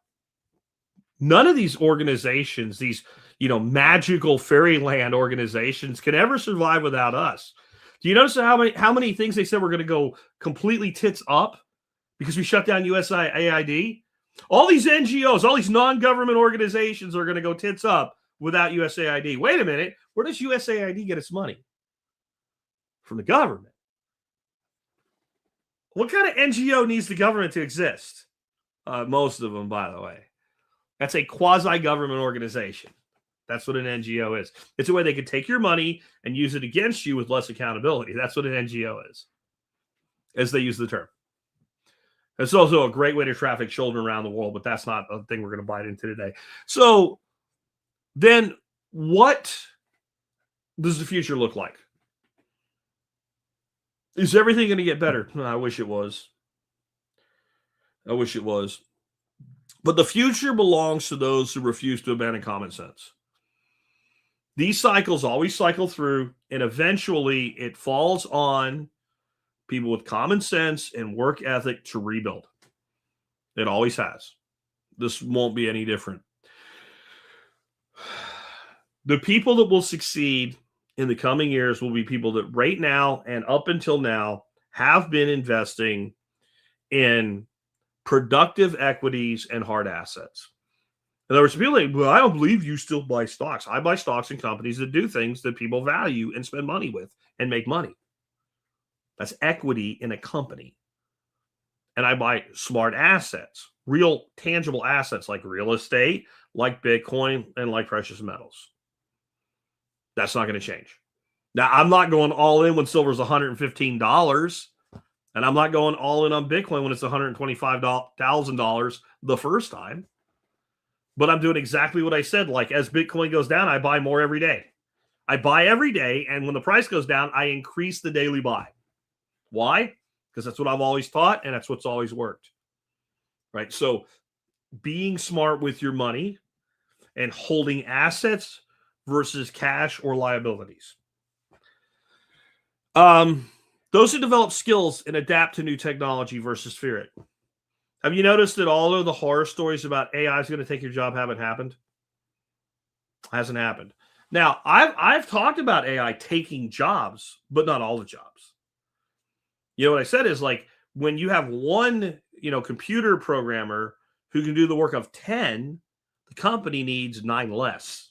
None of these organizations, these, magical fairyland organizations can ever survive without us. Do you notice how many things they said were going to go completely tits up because we shut down USAID? All these NGOs, all these non-government organizations are going to go tits up without USAID. Wait a minute. Where does USAID get its money? From the government. What kind of NGO needs the government to exist? Most of them, by the way. That's a quasi-government organization. That's what an NGO is. It's a way they could take your money and use it against you with less accountability. That's what an NGO is, as they use the term. It's also a great way to traffic children around the world, but that's not a thing we're going to bite into today. So then what does the future look like? Is everything going to get better? I wish it was. I wish it was. But the future belongs to those who refuse to abandon common sense. These cycles always cycle through, and eventually it falls on people with common sense and work ethic to rebuild. It always has. This won't be any different. The people that will succeed in the coming years will be people that right now and up until now have been investing in productive equities and hard assets. In other words, people like, well, I don't believe you still buy stocks. I buy stocks in companies that do things that people value and spend money with and make money. That's equity in a company. And I buy smart assets, real tangible assets like real estate, like Bitcoin, and like precious metals. That's not going to change. Now, I'm not going all in when silver's $115, and I'm not going all in on Bitcoin when it's $125,000 the first time. But I'm doing exactly what I said. Like, as Bitcoin goes down, I buy more every day. I buy every day, and when the price goes down, I increase the daily buy. Why? Because that's what I've always taught, and that's what's always worked. Right? So being smart with your money and holding assets versus cash or liabilities. Those who develop skills and adapt to new technology versus fear it. Have you noticed that all of the horror stories about AI is going to take your job haven't happened? Hasn't happened. Now, I've talked about AI taking jobs, but not all the jobs. You know what I said is, like, when you have one, computer programmer who can do the work of 10, the company needs 9 less.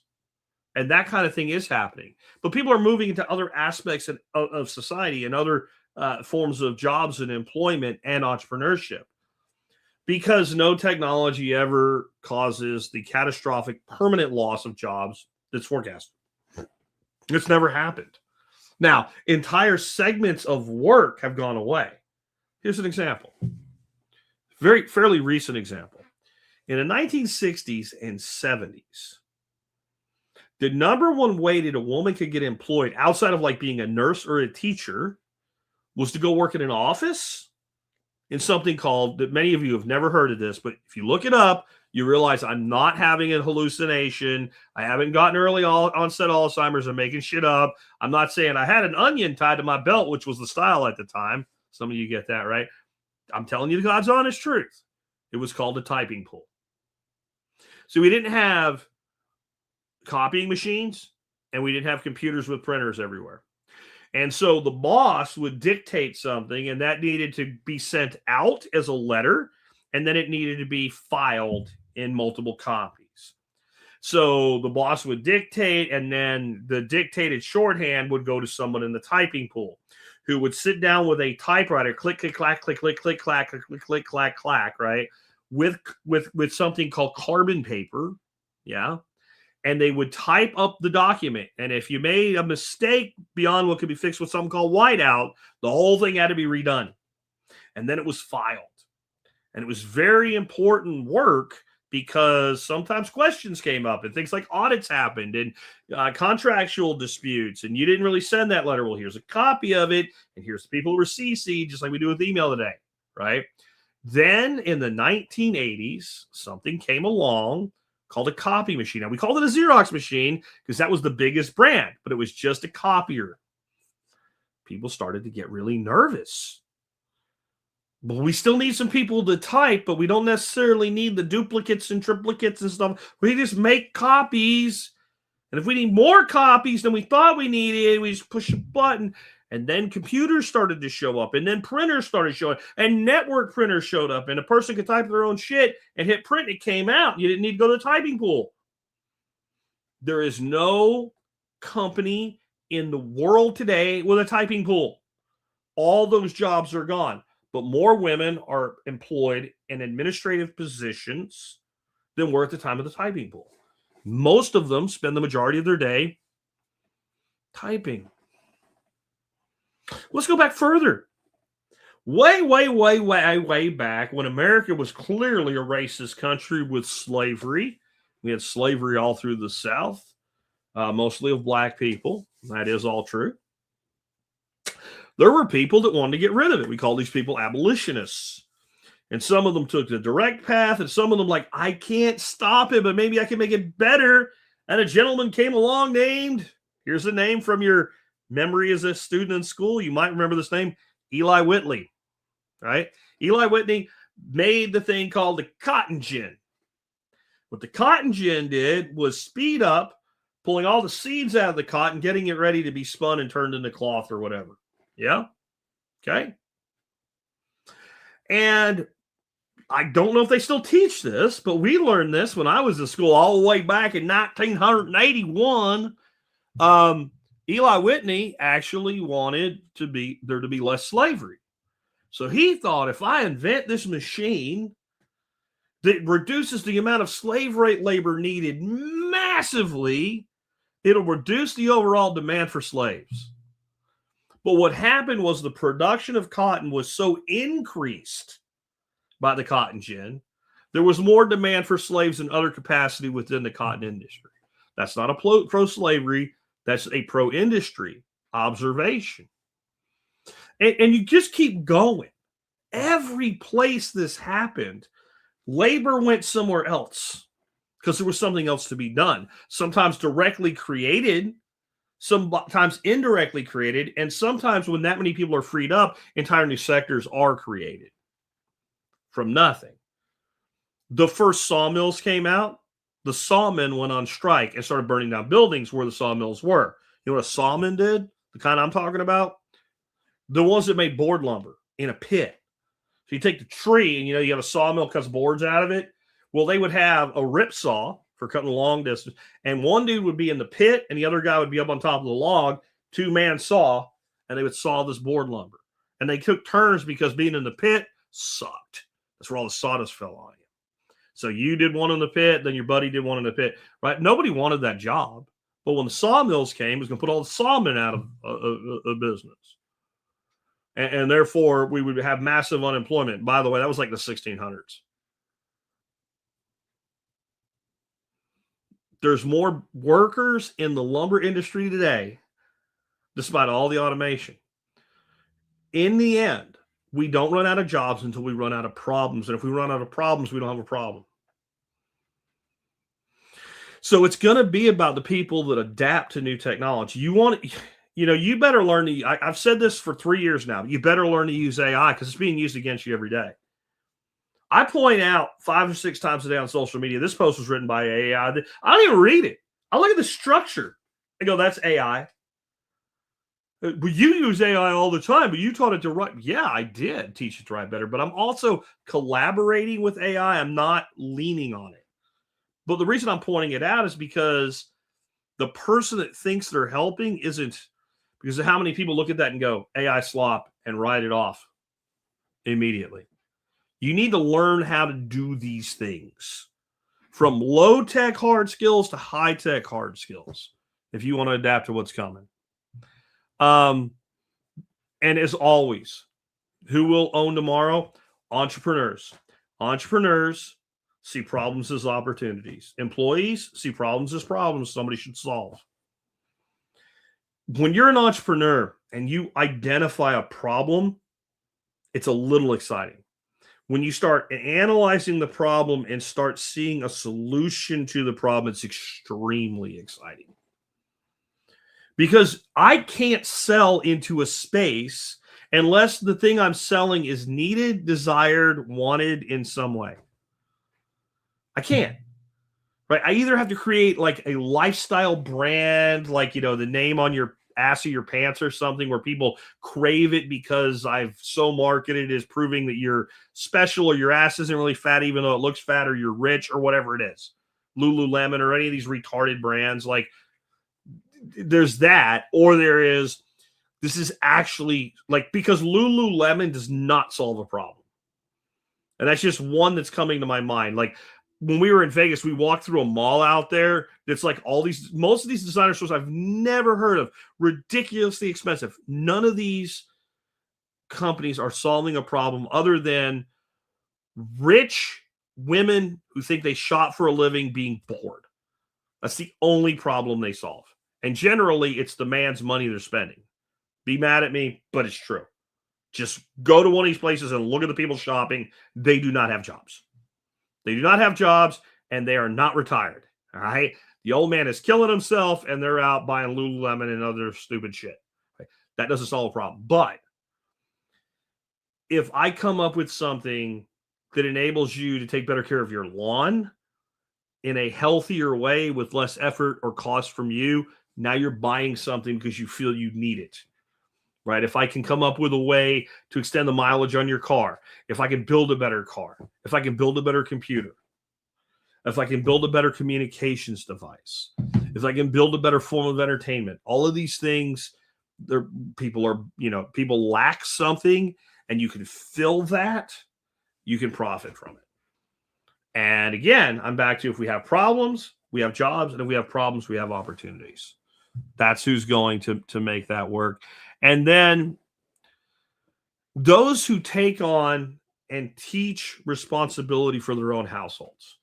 And that kind of thing is happening. But people are moving into other aspects of society and other forms of jobs and employment and entrepreneurship. Because no technology ever causes the catastrophic permanent loss of jobs that's forecasted. It's never happened. Now, entire segments of work have gone away. Here's an example. Fairly recent example. In the 1960s and 70s, the number one way that a woman could get employed outside of like being a nurse or a teacher was to go work in an office in something called, that many of you have never heard of this, but if you look it up, you realize I'm not having a hallucination. I haven't gotten early onset Alzheimer's or making shit up. I'm not saying I had an onion tied to my belt, which was the style at the time. Some of you get that, right? I'm telling you the God's honest truth. It was called a typing pool. So we didn't have copying machines, and we didn't have computers with printers everywhere. And so the boss would dictate something, and that needed to be sent out as a letter, and then it needed to be filed in multiple copies. So the boss would dictate, and then the dictated shorthand would go to someone in the typing pool who would sit down with a typewriter, click, click, clack, click, click, click, clack, click, click, click, clack, clack, right? With something called carbon paper, yeah? And they would type up the document. And if you made a mistake beyond what could be fixed with something called whiteout, the whole thing had to be redone. And then it was filed. And it was very important work because sometimes questions came up and things like audits happened and contractual disputes. And you didn't really send that letter. Well, here's a copy of it. And here's the people who were CC'd, just like we do with email today, right? Then in the 1980s, something came along called a copy machine. Now, we called it a Xerox machine because that was the biggest brand, but it was just a copier. People started to get really nervous But we still need some people to type, but we don't necessarily need the duplicates and triplicates and stuff. We just make copies. And if we need more copies than we thought we needed, we just push a button. And then computers started to show up. And then printers started showing up. And network printers showed up. And a person could type their own shit and hit print. It came out. You didn't need to go to the typing pool. There is no company in the world today with a typing pool. All those jobs are gone. But more women are employed in administrative positions than were at the time of the typing pool. Most of them spend the majority of their day typing. Let's go back further. Way back when America was clearly a racist country with slavery. We had slavery all through the South, mostly of black people. That is all true. There were people that wanted to get rid of it. We call these people abolitionists. And some of them took the direct path, and some of them like, I can't stop it, but maybe I can make it better. And a gentleman came along named, here's a name from your memory as a student in school. You might remember this name, Eli Whitney, right? Eli Whitney made the thing called the cotton gin. What the cotton gin did was speed up pulling all the seeds out of the cotton, getting it ready to be spun and turned into cloth or whatever. Yeah? Okay. And I don't know if they still teach this, but we learned this when I was in school all the way back in 1981. Eli Whitney actually wanted there to be less slavery. So he thought, if I invent this machine that reduces the amount of slave rate labor needed massively, it'll reduce the overall demand for slaves. But what happened was the production of cotton was so increased by the cotton gin, there was more demand for slaves than other capacity within the cotton industry. That's not a pro-slavery. That's a pro-industry observation. And you just keep going. Every place this happened, labor went somewhere else because there was something else to be done. Sometimes directly created, sometimes indirectly created, and sometimes when that many people are freed up, entire new sectors are created from nothing. The first sawmills came out. The sawmen went on strike and started burning down buildings where the sawmills were. You know what a sawman did? The kind I'm talking about? The ones that made board lumber in a pit. So you take the tree and, you have a sawmill cuts boards out of it. Well, they would have a rip saw for cutting a long distance. And one dude would be in the pit and the other guy would be up on top of the log, two-man saw, and they would saw this board lumber. And they took turns because being in the pit sucked. That's where all the sawdust fell on you. So you did one in the pit, then your buddy did one in the pit, right? Nobody wanted that job. But when the sawmills came, it was going to put all the sawmen out of business. And therefore, we would have massive unemployment. By the way, that was like the 1600s. There's more workers in the lumber industry today, despite all the automation. In the end, we don't run out of jobs until we run out of problems. And if we run out of problems, we don't have a problem. So it's going to be about the people that adapt to new technology. You better learn to, I've said this for 3 years now, you better learn to use AI because it's being used against you every day. I point out 5 or 6 times a day on social media, this post was written by AI. I don't even read it. I look at the structure. I go, that's AI. But you use AI all the time, but you taught it to write. Yeah, I did teach it to write better, but I'm also collaborating with AI. I'm not leaning on it. But the reason I'm pointing it out is because the person that thinks they're helping isn't, because of how many people look at that and go, AI slop, and write it off immediately. You need to learn how to do these things from low-tech hard skills to high-tech hard skills if you want to adapt to what's coming. And as always, who will own tomorrow? Entrepreneurs. Entrepreneurs see problems as opportunities. Employees see problems as problems somebody should solve. When you're an entrepreneur and you identify a problem, it's a little exciting. When you start analyzing the problem and start seeing a solution to the problem, it's extremely exciting. Because I can't sell into a space unless the thing I'm selling is needed, desired, wanted in some way. I can't. Right? I either have to create like a lifestyle brand, like, the name on your ass of your pants or something, where people crave it because I've so marketed as proving that you're special, or your ass isn't really fat even though it looks fat, or you're rich, or whatever it is. Lululemon or any of these retarded brands. Like, there's that, or there is, this is actually like, because Lululemon does not solve a problem. And that's just one that's coming to my mind. Like, when we were in Vegas, we walked through a mall out there that's like most of these designer stores I've never heard of, ridiculously expensive. None of these companies are solving a problem other than rich women who think they shop for a living being bored. That's the only problem they solve. And generally, it's the man's money they're spending. Be mad at me, but it's true. Just go to one of these places and look at the people shopping. They do not have jobs. They do not have jobs, and they are not retired. All right. The old man is killing himself, and they're out buying Lululemon and other stupid shit. Right? That doesn't solve a problem. But if I come up with something that enables you to take better care of your lawn in a healthier way with less effort or cost from you, now you're buying something because you feel you need it. Right? If I can come up with a way to extend the mileage on your car, if I can build a better car, if I can build a better computer, if I can build a better communications device, if I can build a better form of entertainment, all of these things, people lack something, and you can fill that, you can profit from it. And again, I'm back to, if we have problems, we have jobs, and if we have problems, we have opportunities. That's who's going to make that work. And then those who take on and teach responsibility for their own households.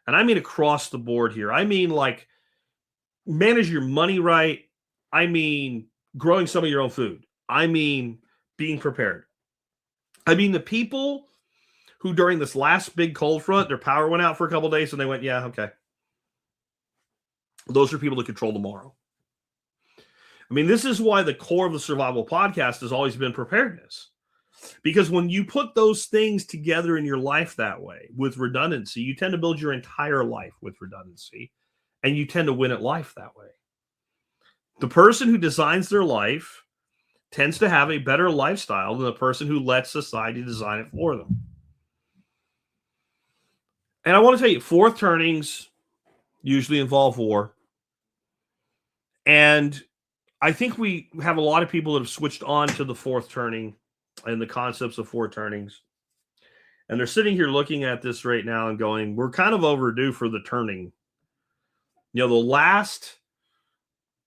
And I mean across the board here. I mean, like, manage your money right. I mean growing some of your own food. I mean being prepared. I mean the people who during this last big cold front, their power went out for a couple of days and they went, yeah, okay. Those are people that control tomorrow. I mean, this is why the core of the Survival Podcast has always been preparedness. Because when you put those things together in your life that way, with redundancy, you tend to build your entire life with redundancy, and you tend to win at life that way. The person who designs their life tends to have a better lifestyle than the person who lets society design it for them. And I want to tell you, fourth turnings usually involve war. And I think we have a lot of people that have switched on to the fourth turning and the concepts of four turnings. And they're sitting here looking at this right now and going, we're kind of overdue for the turning. The last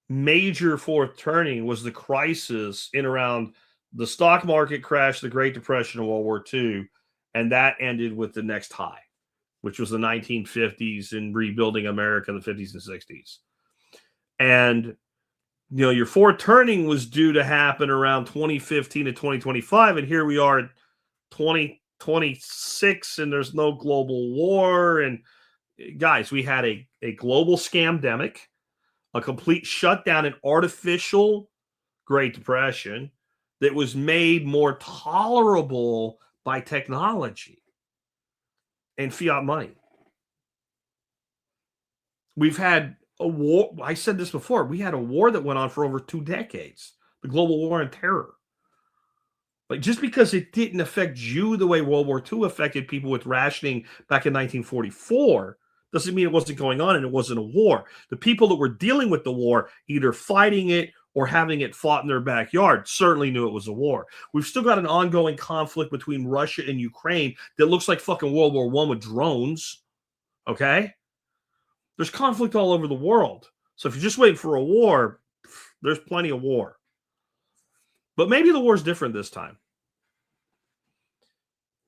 major fourth turning was the crisis in around the stock market crash, the Great Depression, and World War II. And that ended with the next high, which was the 1950s and rebuilding America in the 50s and 60s. And your fourth turning was due to happen around 2015 to 2025, and here we are at 2026, and there's no global war. And guys, we had a global scamdemic, a complete shutdown, an artificial Great Depression that was made more tolerable by technology and fiat money. We've had a war. I said this before. We had a war that went on for over 2 decades. The global war on terror. Like, just because it didn't affect you the way World War II affected people with rationing back in 1944 doesn't mean it wasn't going on and it wasn't a war. The people that were dealing with the war, either fighting it or having it fought in their backyard, certainly knew it was a war. We've still got an ongoing conflict between Russia and Ukraine that looks like fucking World War I with drones. Okay? There's conflict all over the world. So if you're just waiting for a war, there's plenty of war. But maybe the war is different this time.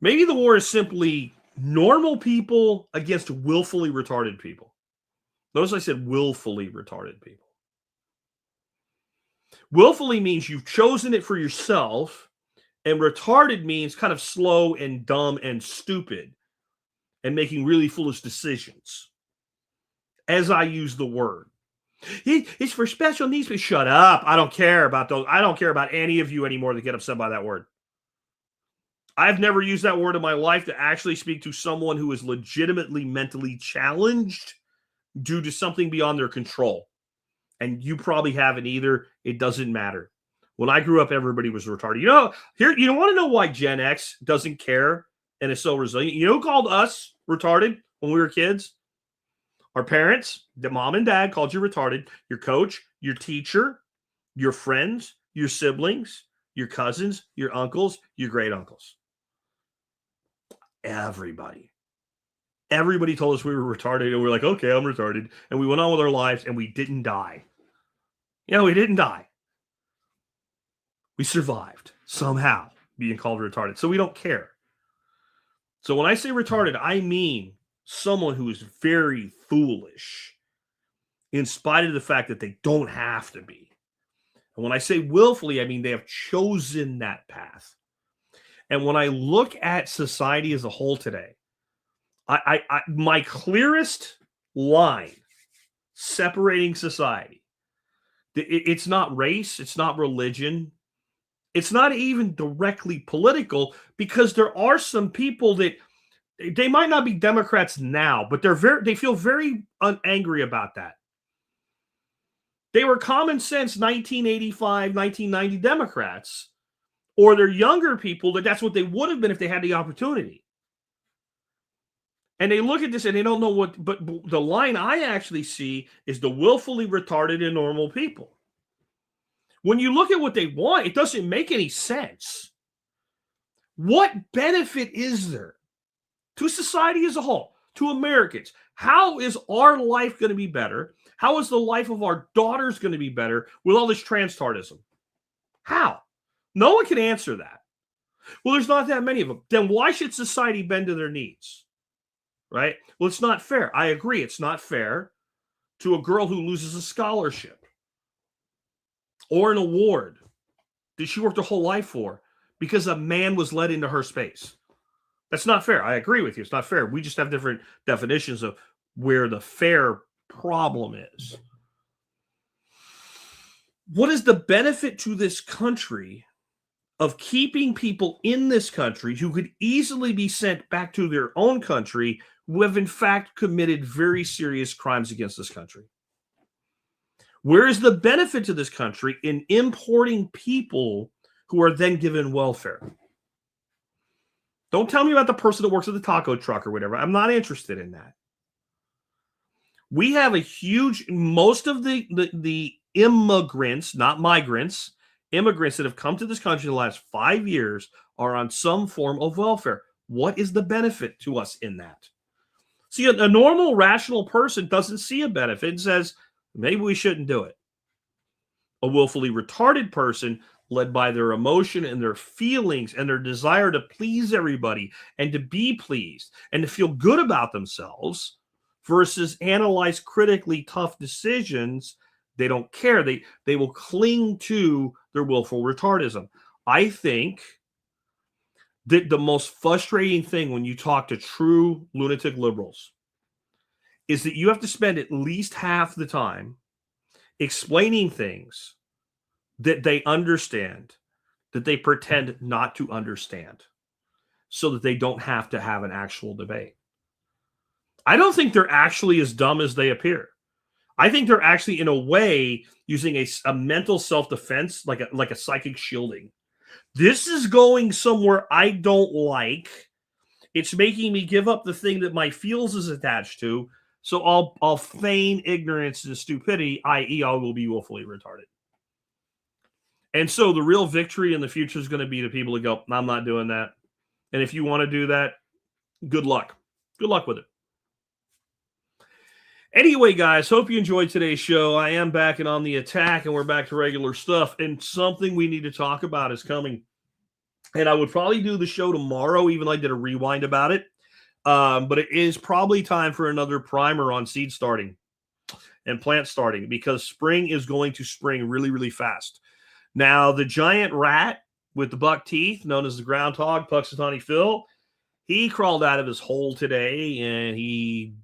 Maybe the war is simply normal people against willfully retarded people. Notice I said willfully retarded people. Willfully means you've chosen it for yourself, and retarded means kind of slow and dumb and stupid and making really foolish decisions. As I use the word. It's for special needs people. Shut up. I don't care about those. I don't care about any of you anymore that get upset by that word. I've never used that word in my life to actually speak to someone who is legitimately mentally challenged due to something beyond their control. And you probably haven't either. It doesn't matter. When I grew up, everybody was retarded. You don't want to know why Gen X doesn't care and is so resilient? You know who called us retarded when we were kids? Our parents, the mom and dad called you retarded. Your coach, your teacher, your friends, your siblings, your cousins, your uncles, your great uncles. Everybody told us we were retarded, and we were like, okay, I'm retarded. And we went on with our lives, and we didn't die. We didn't die. We survived somehow being called retarded. So we don't care. So when I say retarded, I mean someone who is very foolish in spite of the fact that they don't have to be. And when I say willfully, I mean they have chosen that path. And when I look at society as a whole today, my clearest line separating society, it's not race, it's not religion, it's not even directly political, because there are some people that they might not be Democrats now, but they feel very angry about that. They were common sense 1985, 1990 Democrats, or they're younger people that's what they would have been if they had the opportunity. And they look at this and they don't know what, but the line I actually see is the willfully retarded and normal people. When you look at what they want, it doesn't make any sense. What benefit is there to society as a whole, to Americans? How is our life going to be better? How is the life of our daughters going to be better with all this transtardism? How? No one can answer that. Well, there's not that many of them. Then why should society bend to their needs? Right? Well, it's not fair. I agree. It's not fair to a girl who loses a scholarship or an award that she worked her whole life for because a man was let into her space. That's not fair. I agree with you. It's not fair. We just have different definitions of where the fair problem is. What is the benefit to this country of keeping people in this country who could easily be sent back to their own country who have in fact committed very serious crimes against this country? Where is the benefit to this country in importing people who are then given welfare? Don't tell me about the person that works at the taco truck or whatever. I'm not interested in that. We have a huge, most of the immigrants, not migrants, immigrants that have come to this country in the last 5 years are on some form of welfare. What is the benefit to us in that? See, a normal, rational person doesn't see a benefit and says, maybe we shouldn't do it. A willfully retarded person, led by their emotion and their feelings and their desire to please everybody and to be pleased and to feel good about themselves versus analyze critically tough decisions, they don't care. They will cling to their willful retardism. I think that the most frustrating thing when you talk to true lunatic liberals is that you have to spend at least half the time explaining things that they understand, that they pretend not to understand, so that they don't have to have an actual debate. I don't think they're actually as dumb as they appear. I think they're actually, in a way, using a mental self-defense, like a psychic shielding. This is going somewhere I don't like. It's making me give up the thing that my feels is attached to, so I'll feign ignorance and stupidity, i.e. I will be willfully retarded. And so the real victory in the future is going to be the people that go, I'm not doing that. And if you want to do that, good luck. Good luck with it. Anyway, guys, hope you enjoyed today's show. I am back and on the attack, and we're back to regular stuff. And something we need to talk about is coming. And I would probably do the show tomorrow, even though I did a rewind about it. But it is probably time for another primer on seed starting and plant starting, because spring is going to spring really, really fast. Now, the giant rat with the buck teeth, known as the groundhog, Puxatawny Phil, he crawled out of his hole today, and he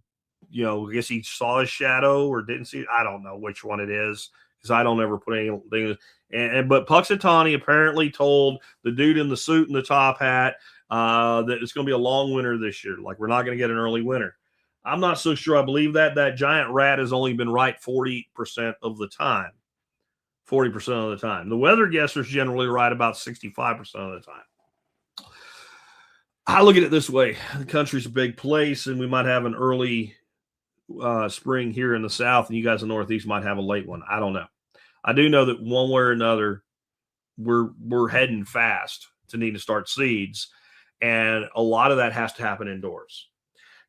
I guess he saw his shadow or didn't see it. I don't know which one it is because I don't ever put anything. But Puxatawny apparently told the dude in the suit and the top hat that it's going to be a long winter this year. Like, we're not going to get an early winter. I'm not so sure I believe that. That giant rat has only been right 40% of the time. 40% of the time. The weather guessers generally right about 65% of the time. I look at it this way. The country's a big place, and we might have an early spring here in the South, and you guys in the Northeast might have a late one. I don't know. I do know that one way or another, we're heading fast to need to start seeds, and a lot of that has to happen indoors.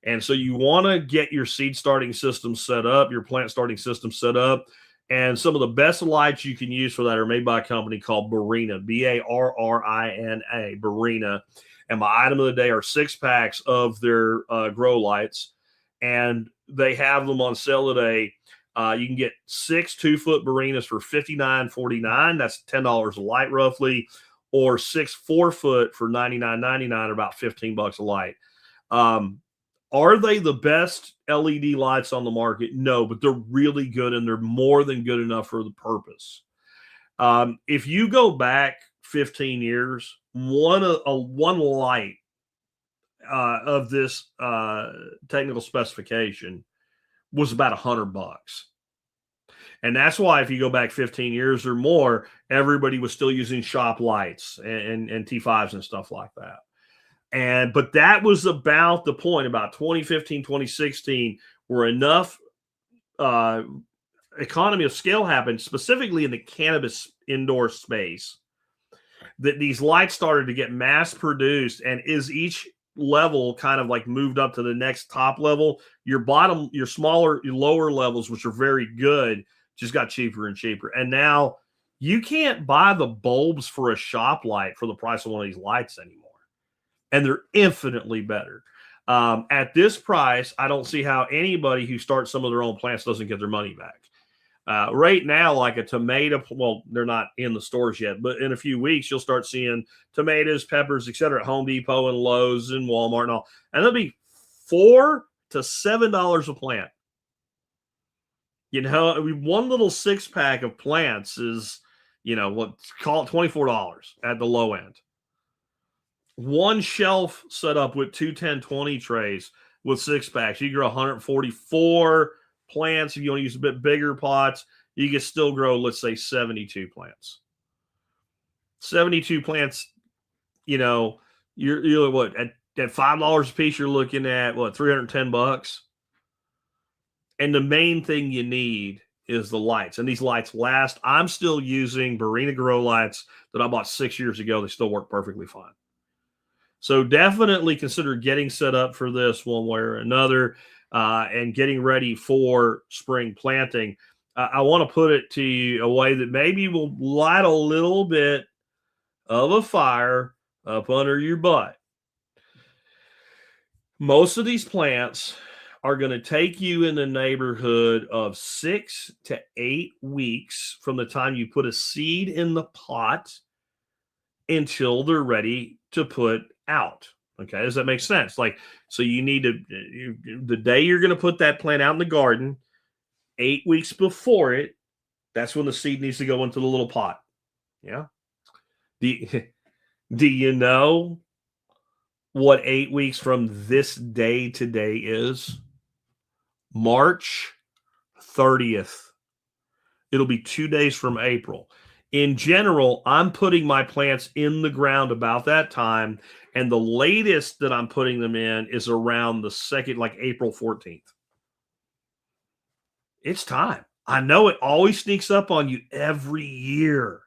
And so you want to get your seed starting system set up, your plant starting system set up. And some of the best lights you can use for that are made by a company called Barrina, B-A-R-R-I-N-A, Barrina. And my item of the day are 6 packs of their grow lights. And they have them on sale today. You can get 6 2-foot Barrinas for $59.49. That's $10 a light roughly. Or 6 4-foot for $99.99, or about $15 a light. Are they the best LED lights on the market? No, but they're really good, and they're more than good enough for the purpose. If you go back 15 years, one light of this technical specification was about $100. And that's why if you go back 15 years or more, everybody was still using shop lights and T5s and stuff like that. But that was about the point, about 2015, 2016, where enough economy of scale happened, specifically in the cannabis indoor space, that these lights started to get mass produced. And as each level kind of like moved up to the next top level, your lower levels, which are very good, just got cheaper and cheaper. And now you can't buy the bulbs for a shop light for the price of one of these lights anymore. And they're infinitely better. At this price, I don't see how anybody who starts some of their own plants doesn't get their money back. Right now, like a tomato, well, they're not in the stores yet, but in a few weeks, you'll start seeing tomatoes, peppers, etc. at Home Depot and Lowe's and Walmart and all. And they'll be $4 to $7 a plant. One little 6-pack of plants is, call it $24 at the low end. One shelf set up with 2 10-20 trays with 6 packs. You grow 144 plants. If you want to use a bit bigger pots, you can still grow, let's say, 72 plants. 72 plants, you're what, at $5 a piece, you're looking at what, $310? And the main thing you need is the lights. And these lights last. I'm still using Barrina grow lights that I bought 6 years ago. They still work perfectly fine. So definitely consider getting set up for this one way or another and getting ready for spring planting. I want to put it to you a way that maybe will light a little bit of a fire up under your butt. Most of these plants are going to take you in the neighborhood of 6 to 8 weeks from the time you put a seed in the pot until they're ready to put out. Okay, does that make sense? So you need the day you're going to put that plant out in the garden, 8 weeks before it, that's when the seed needs to go into the little pot. Yeah. Do you know what 8 weeks from this day today is? March 30th. It'll be 2 days from April. In general, I'm putting my plants in the ground about that time, and the latest that I'm putting them in is around the second, like April 14th. It's time. I know it always sneaks up on you every year,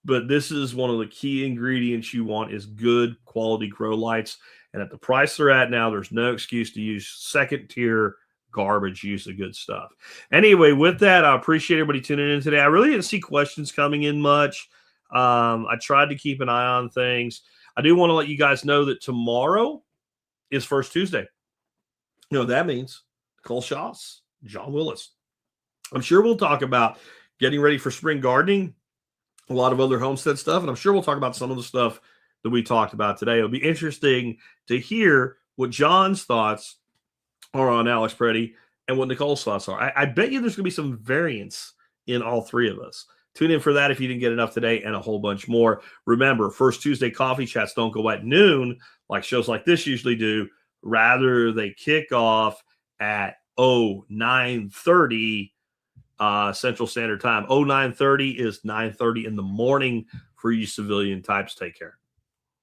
but this is one of the key ingredients you want is good quality grow lights. And at the price they're at now, there's no excuse to use second-tier garbage. Use the good stuff. Anyway, with that, I appreciate everybody tuning in today. I really didn't see questions coming in much. I tried to keep an eye on things. I do want to let you guys know that tomorrow is First Tuesday. You know what that means? Cole Shaws, John Willis. I'm sure we'll talk about getting ready for spring gardening, a lot of other homestead stuff, and I'm sure we'll talk about some of the stuff that we talked about today. It'll be interesting to hear what John's thoughts or on Alex Preddy, and what Nicole's thoughts are. I bet you there's going to be some variance in all three of us. Tune in for that if you didn't get enough today, and a whole bunch more. Remember, First Tuesday coffee chats don't go at noon like shows like this usually do. Rather, they kick off at 9:30 Central Standard Time. 9:30 is 9:30 in the morning for you civilian types. Take care.